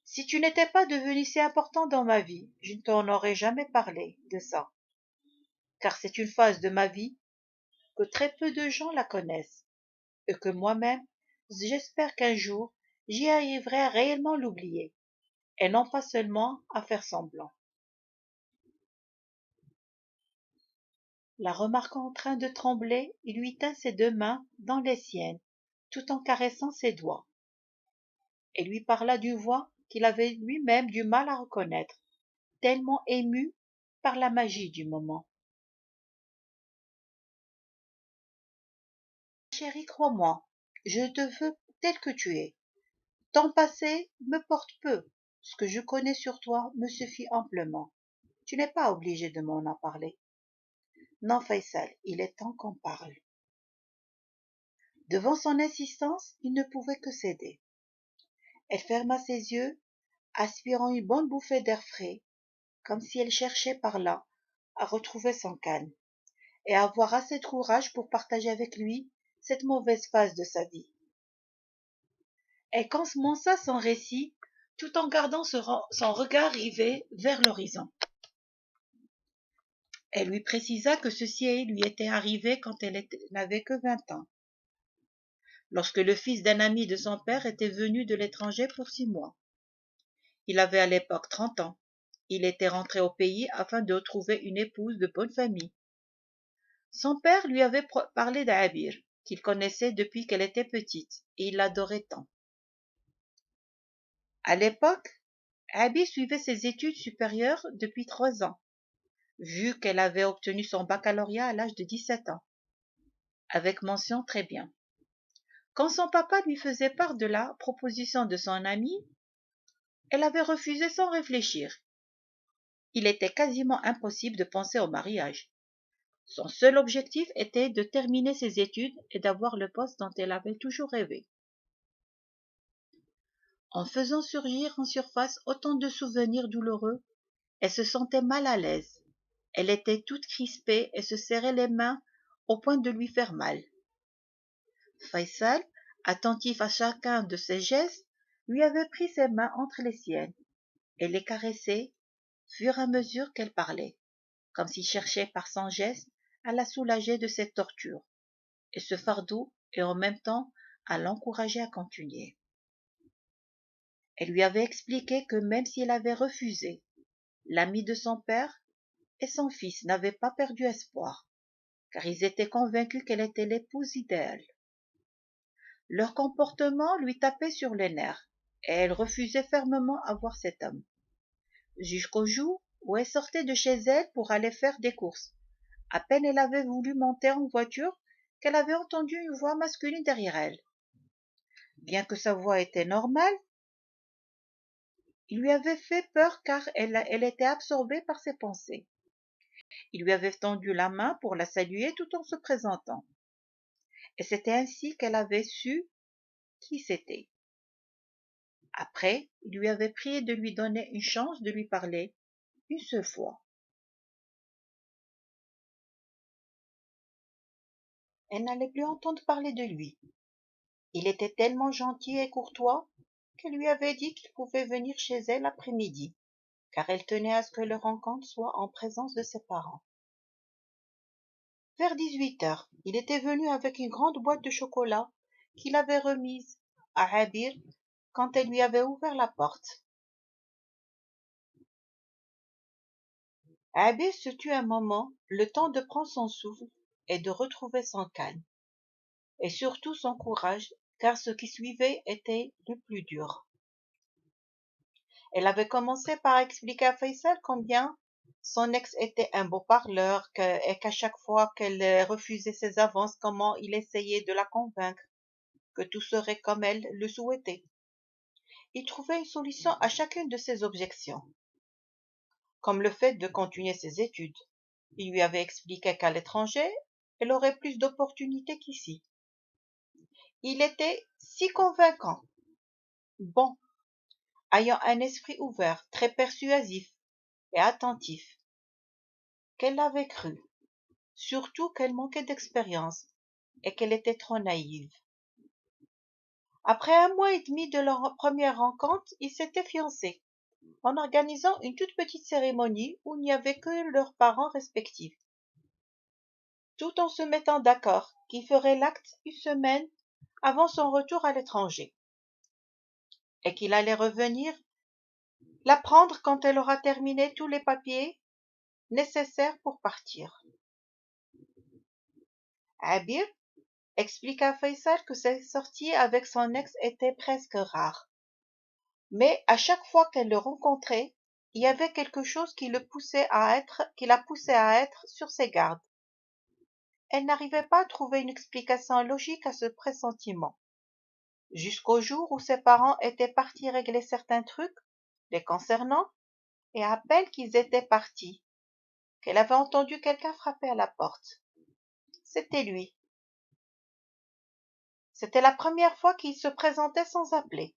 Si tu n'étais pas devenu si important dans ma vie, je ne t'en aurais jamais parlé de ça, car c'est une phase de ma vie que très peu de gens la connaissent, et que moi-même, j'espère qu'un jour, j'y arriverai à réellement l'oublier, et non pas seulement à faire semblant. La remarquant en train de trembler, il lui tint ses deux mains dans les siennes, tout en caressant ses doigts, et lui parla d'une voix qu'il avait lui-même du mal à reconnaître, tellement ému par la magie du moment. Chérie, crois-moi, je te veux tel que tu es. Ton passé me porte peu. Ce que je connais sur toi me suffit amplement. Tu n'es pas obligé de m'en parler. Non, Faisal, il est temps qu'on parle. Devant son insistance, il ne pouvait que céder. Elle ferma ses yeux, aspirant une bonne bouffée d'air frais, comme si elle cherchait par là à retrouver son calme et à avoir assez de courage pour partager avec lui cette mauvaise phase de sa vie. Elle commença son récit tout en gardant son regard rivé vers l'horizon. Elle lui précisa que ceci lui était arrivé quand elle n'avait que 20 ans, lorsque le fils d'un ami de son père était venu de l'étranger pour 6 mois. Il avait à l'époque 30 ans. Il était rentré au pays afin de trouver une épouse de bonne famille. Son père lui avait parlé d'Abir, qu'il connaissait depuis qu'elle était petite, et il l'adorait tant. À l'époque, Abir suivait ses études supérieures depuis 3 ans, vu qu'elle avait obtenu son baccalauréat à l'âge de 17 ans, avec mention très bien. Quand son papa lui faisait part de la proposition de son amie, elle avait refusé sans réfléchir. Il était quasiment impossible de penser au mariage. Son seul objectif était de terminer ses études et d'avoir le poste dont elle avait toujours rêvé. En faisant surgir en surface autant de souvenirs douloureux, Elle se sentait mal à l'aise. Elle était toute crispée et se serrait les mains au point de lui faire mal. Faisal, attentif à chacun de ses gestes, lui avait pris ses mains entre les siennes et les caressait au fur et à mesure qu'elle parlait, comme s'il cherchait par son geste à la soulager de cette torture et ce fardeau et en même temps à l'encourager à continuer. Elle lui avait expliqué que même si elle avait refusé, l'ami de son père et son fils n'avaient pas perdu espoir, car ils étaient convaincus qu'elle était l'épouse idéale. Leur comportement lui tapait sur les nerfs, et elle refusait fermement à voir cet homme, jusqu'au jour où elle sortait de chez elle pour aller faire des courses. À peine elle avait voulu monter en voiture qu'elle avait entendu une voix masculine derrière elle. Bien que sa voix était normale, il lui avait fait peur car elle était absorbée par ses pensées. Il lui avait tendu la main pour la saluer tout en se présentant, et c'était ainsi qu'elle avait su qui c'était. Après, il lui avait prié de lui donner une chance de lui parler une seule fois. Elle n'allait plus entendre parler de lui. Il était tellement gentil et courtois qu'elle lui avait dit qu'il pouvait venir chez elle l'après-midi, car elle tenait à ce que leur rencontre soit en présence de ses parents. Vers 18 heures, il était venu avec une grande boîte de chocolat qu'il avait remise à Abir quand elle lui avait ouvert la porte. Abir se tut un moment, le temps de prendre son souffle et de retrouver son calme, et surtout son courage, car ce qui suivait était le plus dur. Elle avait commencé par expliquer à Faisal combien son ex était un beau parleur et qu'à chaque fois qu'elle refusait ses avances, comment il essayait de la convaincre que tout serait comme elle le souhaitait. Il trouvait une solution à chacune de ses objections, comme le fait de continuer ses études. Il lui avait expliqué qu'à l'étranger, elle aurait plus d'opportunités qu'ici. Il était si convaincant, bon, ayant un esprit ouvert, très persuasif et attentif, qu'elle l'avait cru, surtout qu'elle manquait d'expérience et qu'elle était trop naïve. Après 1 mois et demi de leur première rencontre, ils s'étaient fiancés, en organisant une toute petite cérémonie où il n'y avait que leurs parents respectifs, tout en se mettant d'accord qu'ils feraient l'acte une semaine avant son retour à l'étranger, et qu'il allait revenir la prendre quand elle aura terminé tous les papiers nécessaires pour partir. Abir expliqua à Faisal que ses sorties avec son ex étaient presque rares, mais à chaque fois qu'elle le rencontrait, il y avait quelque chose qui la poussait à être sur ses gardes. Elle n'arrivait pas à trouver une explication logique à ce pressentiment, jusqu'au jour où ses parents étaient partis régler certains trucs les concernant, et à peine qu'ils étaient partis, qu'elle avait entendu quelqu'un frapper à la porte. C'était lui. C'était la première fois qu'il se présentait sans appeler.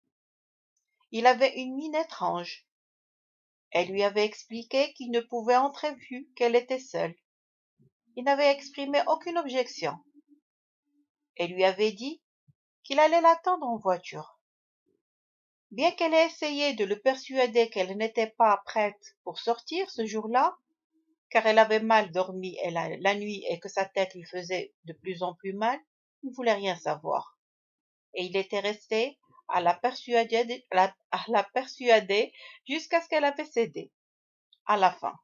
Il avait une mine étrange. Elle lui avait expliqué qu'il ne pouvait entrer vu qu'elle était seule. Il n'avait exprimé aucune objection. Elle lui avait dit qu'il allait l'attendre en voiture. Bien qu'elle ait essayé de le persuader qu'elle n'était pas prête pour sortir ce jour-là, car elle avait mal dormi la nuit et que sa tête lui faisait de plus en plus mal, il ne voulait rien savoir. Et il était resté à la persuader jusqu'à ce qu'elle avait cédé, à la fin.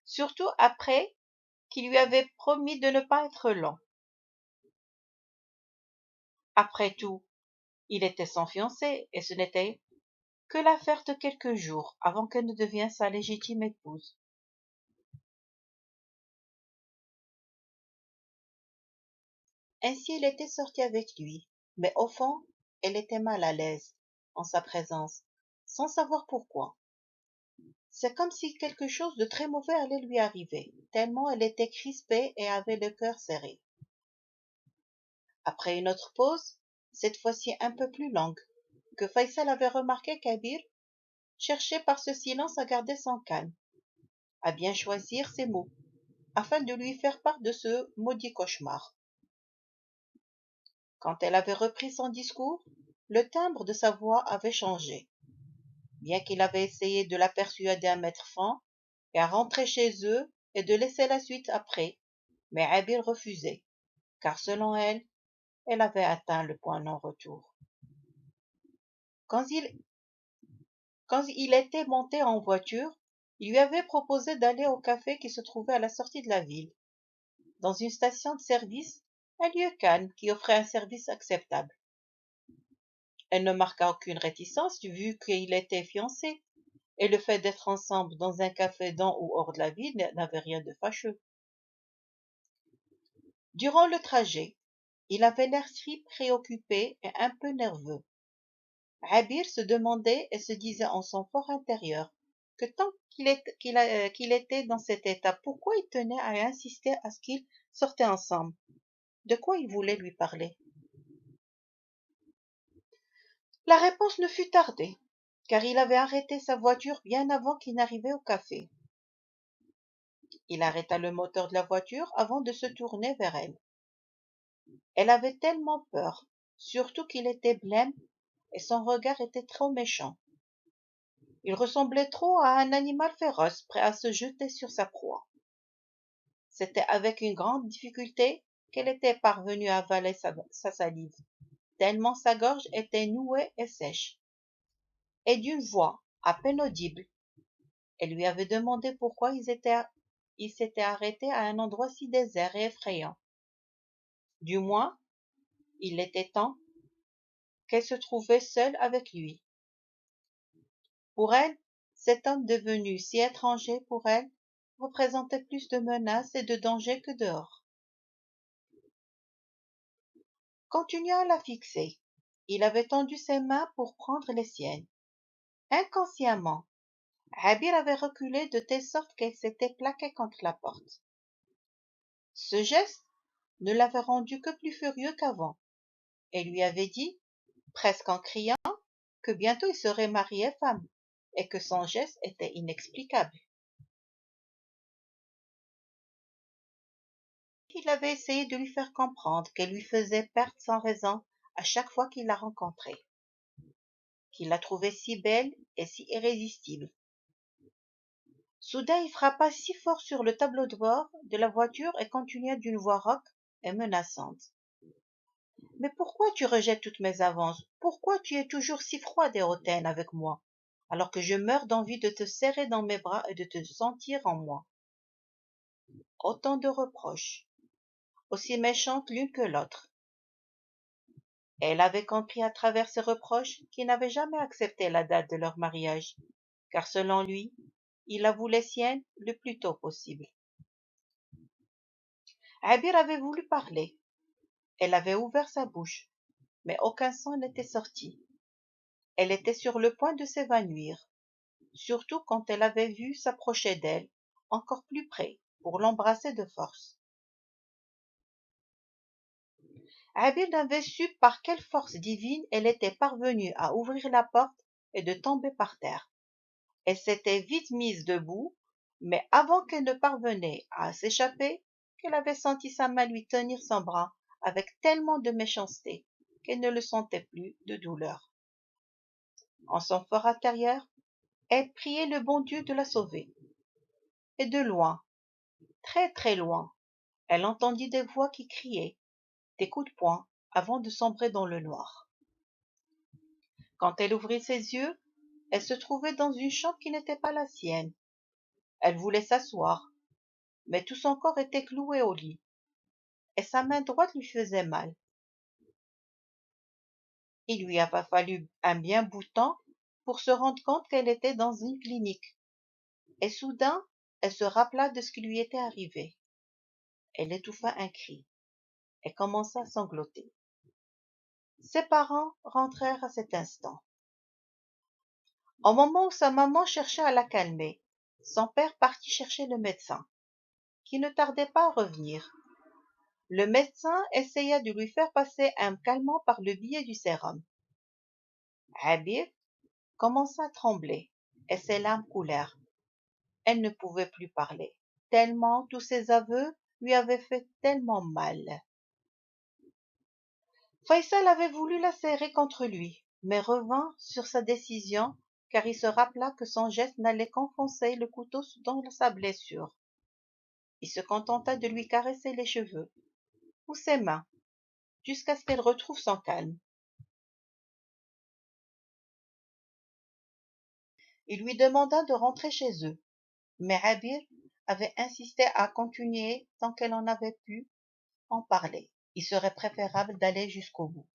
Surtout après qu'il lui avait promis de ne pas être long. Après tout, il était son fiancé et ce n'était que l'affaire de quelques jours avant qu'elle ne devienne sa légitime épouse. Ainsi elle était sortie avec lui, mais au fond, elle était mal à l'aise en sa présence, sans savoir pourquoi. C'est comme si quelque chose de très mauvais allait lui arriver, tellement elle était crispée et avait le cœur serré. Après une autre pause, cette fois-ci un peu plus longue, que Faisal avait remarqué qu'Abir cherchait par ce silence à garder son calme, à bien choisir ses mots, afin de lui faire part de ce maudit cauchemar. Quand elle avait repris son discours, le timbre de sa voix avait changé. Bien qu'il avait essayé de la persuader à mettre fin et à rentrer chez eux et de laisser la suite après, mais Abir refusait, car selon elle, elle avait atteint le point non-retour. Quand il, quand il était monté en voiture, il lui avait proposé d'aller au café qui se trouvait à la sortie de la ville, dans une station de service, un lieu calme qui offrait un service acceptable. Elle ne marqua aucune réticence vu qu'il était fiancé, et le fait d'être ensemble dans un café dans ou hors de la ville n'avait rien de fâcheux. Durant le trajet, il avait l'air si préoccupé et un peu nerveux. Abir se demandait et se disait en son fort intérieur que tant qu'il était dans cet état, pourquoi il tenait à insister à ce qu'ils sortaient ensemble? De quoi il voulait lui parler? La réponse ne fut tardée, car il avait arrêté sa voiture bien avant qu'il n'arrivait au café. Il arrêta le moteur de la voiture avant de se tourner vers elle. Elle avait tellement peur, surtout qu'il était blême et son regard était trop méchant. Il ressemblait trop à un animal féroce prêt à se jeter sur sa proie. C'était avec une grande difficulté qu'elle était parvenue à avaler sa salive, tellement sa gorge était nouée et sèche. Et d'une voix à peine audible, elle lui avait demandé pourquoi ils s'étaient arrêtés à un endroit si désert et effrayant. Du moins, il était temps qu'elle se trouvait seule avec lui. Pour elle, cet homme devenu si étranger pour elle représentait plus de menaces et de dangers que dehors. Continuant à la fixer, il avait tendu ses mains pour prendre les siennes. Inconsciemment, Abir avait reculé de telle sorte qu'elle s'était plaquée contre la porte. Ce geste ne l'avait rendu que plus furieux qu'avant, et lui avait dit, presque en criant, que bientôt il serait marié et femme, et que son geste était inexplicable. Il avait essayé de lui faire comprendre qu'elle lui faisait perdre sans raison à chaque fois qu'il la rencontrait, qu'il la trouvait si belle et si irrésistible. Soudain il frappa si fort sur le tableau de bord de la voiture et continua d'une voix rauque et menaçante. Mais pourquoi tu rejettes toutes mes avances? Pourquoi tu es toujours si froide et hautaine avec moi, alors que je meurs d'envie de te serrer dans mes bras et de te sentir en moi? Autant de reproches, aussi méchantes l'une que l'autre. Elle avait compris à travers ses reproches qu'il n'avait jamais accepté la date de leur mariage, car selon lui, il la voulait sienne le plus tôt possible. Abir avait voulu parler. Elle avait ouvert sa bouche, mais aucun son n'était sorti. Elle était sur le point de s'évanouir, surtout quand elle avait vu s'approcher d'elle, encore plus près, pour l'embrasser de force. Abir n'avait su par quelle force divine elle était parvenue à ouvrir la porte et de tomber par terre. Elle s'était vite mise debout, mais avant qu'elle ne parvenait à s'échapper, qu'elle avait senti sa main lui tenir son bras avec tellement de méchanceté qu'elle ne le sentait plus de douleur. En son fort intérieur, elle priait le bon Dieu de la sauver. Et de loin, très très loin, elle entendit des voix qui criaient, des coups de poing, avant de sombrer dans le noir. Quand elle ouvrit ses yeux, elle se trouvait dans une chambre qui n'était pas la sienne. Elle voulait s'asseoir, mais tout son corps était cloué au lit, et sa main droite lui faisait mal. Il lui avait fallu un bien bout de temps pour se rendre compte qu'elle était dans une clinique, et soudain elle se rappela de ce qui lui était arrivé. Elle étouffa un cri et commença à sangloter. Ses parents rentrèrent à cet instant. Au moment où sa maman cherchait à la calmer, son père partit chercher le médecin, qui ne tardait pas à revenir. Le médecin essaya de lui faire passer un calmant par le biais du sérum. Abir commença à trembler et ses larmes coulèrent. Elle ne pouvait plus parler, tellement tous ses aveux lui avaient fait tellement mal. Faisal avait voulu la serrer contre lui, mais revint sur sa décision car il se rappela que son geste n'allait qu'enfoncer le couteau dans sa blessure. Il se contenta de lui caresser les cheveux ou ses mains jusqu'à ce qu'elle retrouve son calme. Il lui demanda de rentrer chez eux, mais Abir avait insisté à continuer tant qu'elle en avait pu en parler. Il serait préférable d'aller jusqu'au bout.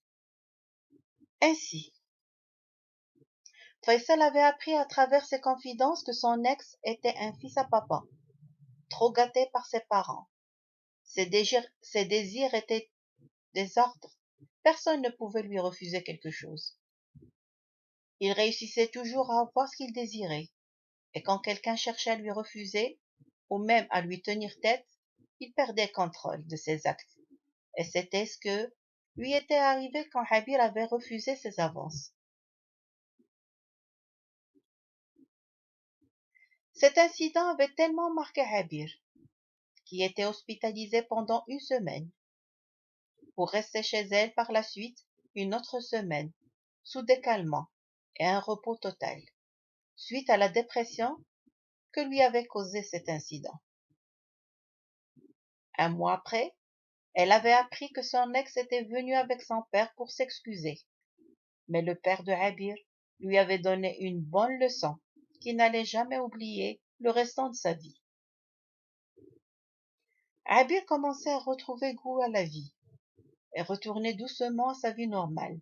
Ainsi, Faisal avait appris à travers ses confidences que son ex était un fils à papa, trop gâté par ses parents. Ses désirs étaient des ordres. Personne ne pouvait lui refuser quelque chose. Il réussissait toujours à avoir ce qu'il désirait, et quand quelqu'un cherchait à lui refuser, ou même à lui tenir tête, il perdait contrôle de ses actes. Et c'était ce que lui était arrivé quand Habir avait refusé ses avances. Cet incident avait tellement marqué Habir, qui était hospitalisée pendant une semaine, pour rester chez elle par la suite une autre semaine, sous des calmants et un repos total, suite à la dépression que lui avait causé cet incident. Un mois après, elle avait appris que son ex était venu avec son père pour s'excuser, mais le père de Habir lui avait donné une bonne leçon qu'il n'allait jamais oublier le restant de sa vie. Habir commençait à retrouver goût à la vie et retournait doucement à sa vie normale.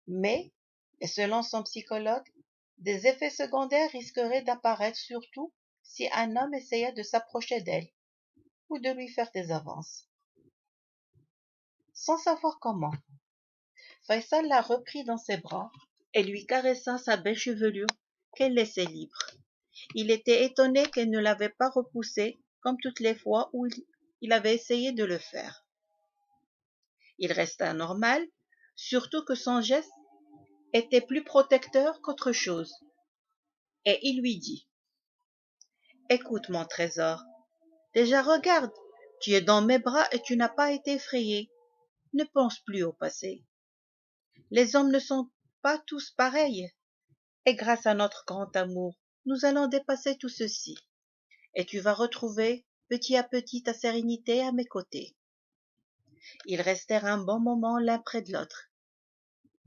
Mais, et selon son psychologue, des effets secondaires risqueraient d'apparaître surtout si un homme essayait de s'approcher d'elle ou de lui faire des avances. Sans savoir comment, Faisal la reprit dans ses bras et lui caressa sa belle chevelure qu'elle laissait libre. Il était étonné qu'elle ne l'avait pas repoussé comme toutes les fois où il avait essayé de le faire. Il resta normal, surtout que son geste était plus protecteur qu'autre chose, et il lui dit: Écoute, mon trésor, déjà regarde, tu es dans mes bras et tu n'as pas été effrayé. Ne pense plus au passé. Les hommes ne sont pas tous pareils, et grâce à notre grand amour, nous allons dépasser tout ceci, et tu vas retrouver petit à petit ta sérénité à mes côtés. Ils restèrent un bon moment l'un près de l'autre,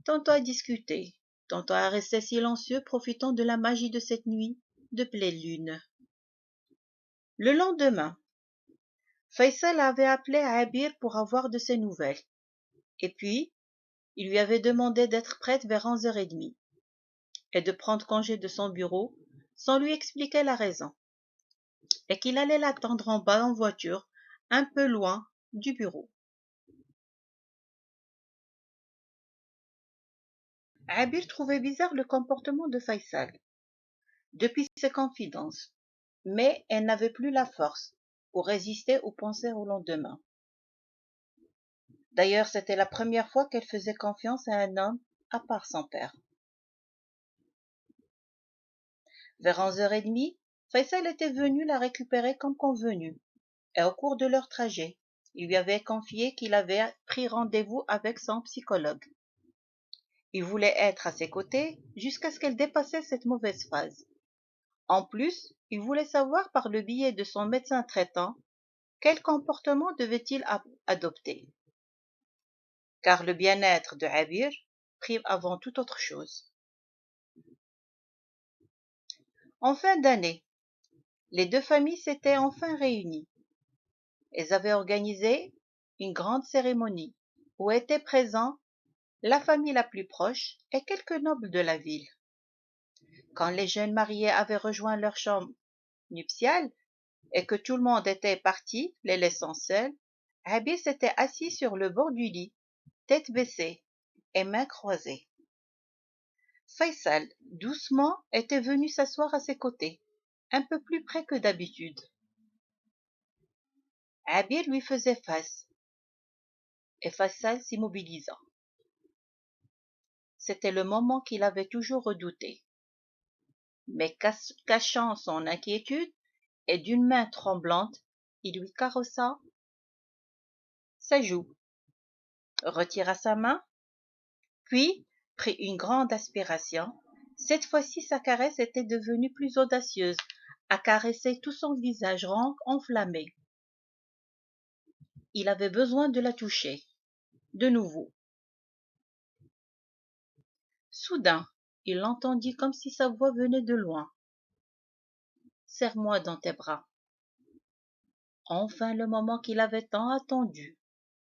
tantôt à discuter, tantôt à rester silencieux, profitant de la magie de cette nuit de pleine lune. Le lendemain, Faisal avait appelé Abir pour avoir de ses nouvelles, et puis il lui avait demandé d'être prête vers 11h30 et de prendre congé de son bureau sans lui expliquer la raison, et qu'il allait l'attendre en bas en voiture, un peu loin du bureau. Abir trouvait bizarre le comportement de Faisal depuis ses confidences, mais elle n'avait plus la force pour résister ou penser au lendemain. D'ailleurs, c'était la première fois qu'elle faisait confiance à un homme à part son père. Vers 11h30, Faisal était venu la récupérer comme convenu, et au cours de leur trajet, il lui avait confié qu'il avait pris rendez-vous avec son psychologue. Il voulait être à ses côtés jusqu'à ce qu'elle dépassait cette mauvaise phase. En plus, il voulait savoir par le biais de son médecin traitant quel comportement devait-il adopter. Car le bien-être de Abir prime avant toute autre chose. En fin d'année, les deux familles s'étaient enfin réunies. Elles avaient organisé une grande cérémonie où étaient présents la famille la plus proche et quelques nobles de la ville. Quand les jeunes mariés avaient rejoint leur chambre nuptiale et que tout le monde était parti, les laissant seuls, Abir s'était assis sur le bord du lit, tête baissée et mains croisées. Faisal, doucement, était venu s'asseoir à ses côtés, un peu plus près que d'habitude. Abir lui faisait face, et Faisal s'immobilisa. C'était le moment qu'il avait toujours redouté. mais cachant son inquiétude, et d'une main tremblante, il lui caressa sa joue, retira sa main, puis prit une grande aspiration. Cette fois-ci, sa caresse était devenue plus audacieuse, à caresser tout son visage rond enflammé. Il avait besoin de la toucher, de nouveau. Soudain, il l'entendit comme si sa voix venait de loin. « Serre-moi dans tes bras. » Enfin le moment qu'il avait tant attendu.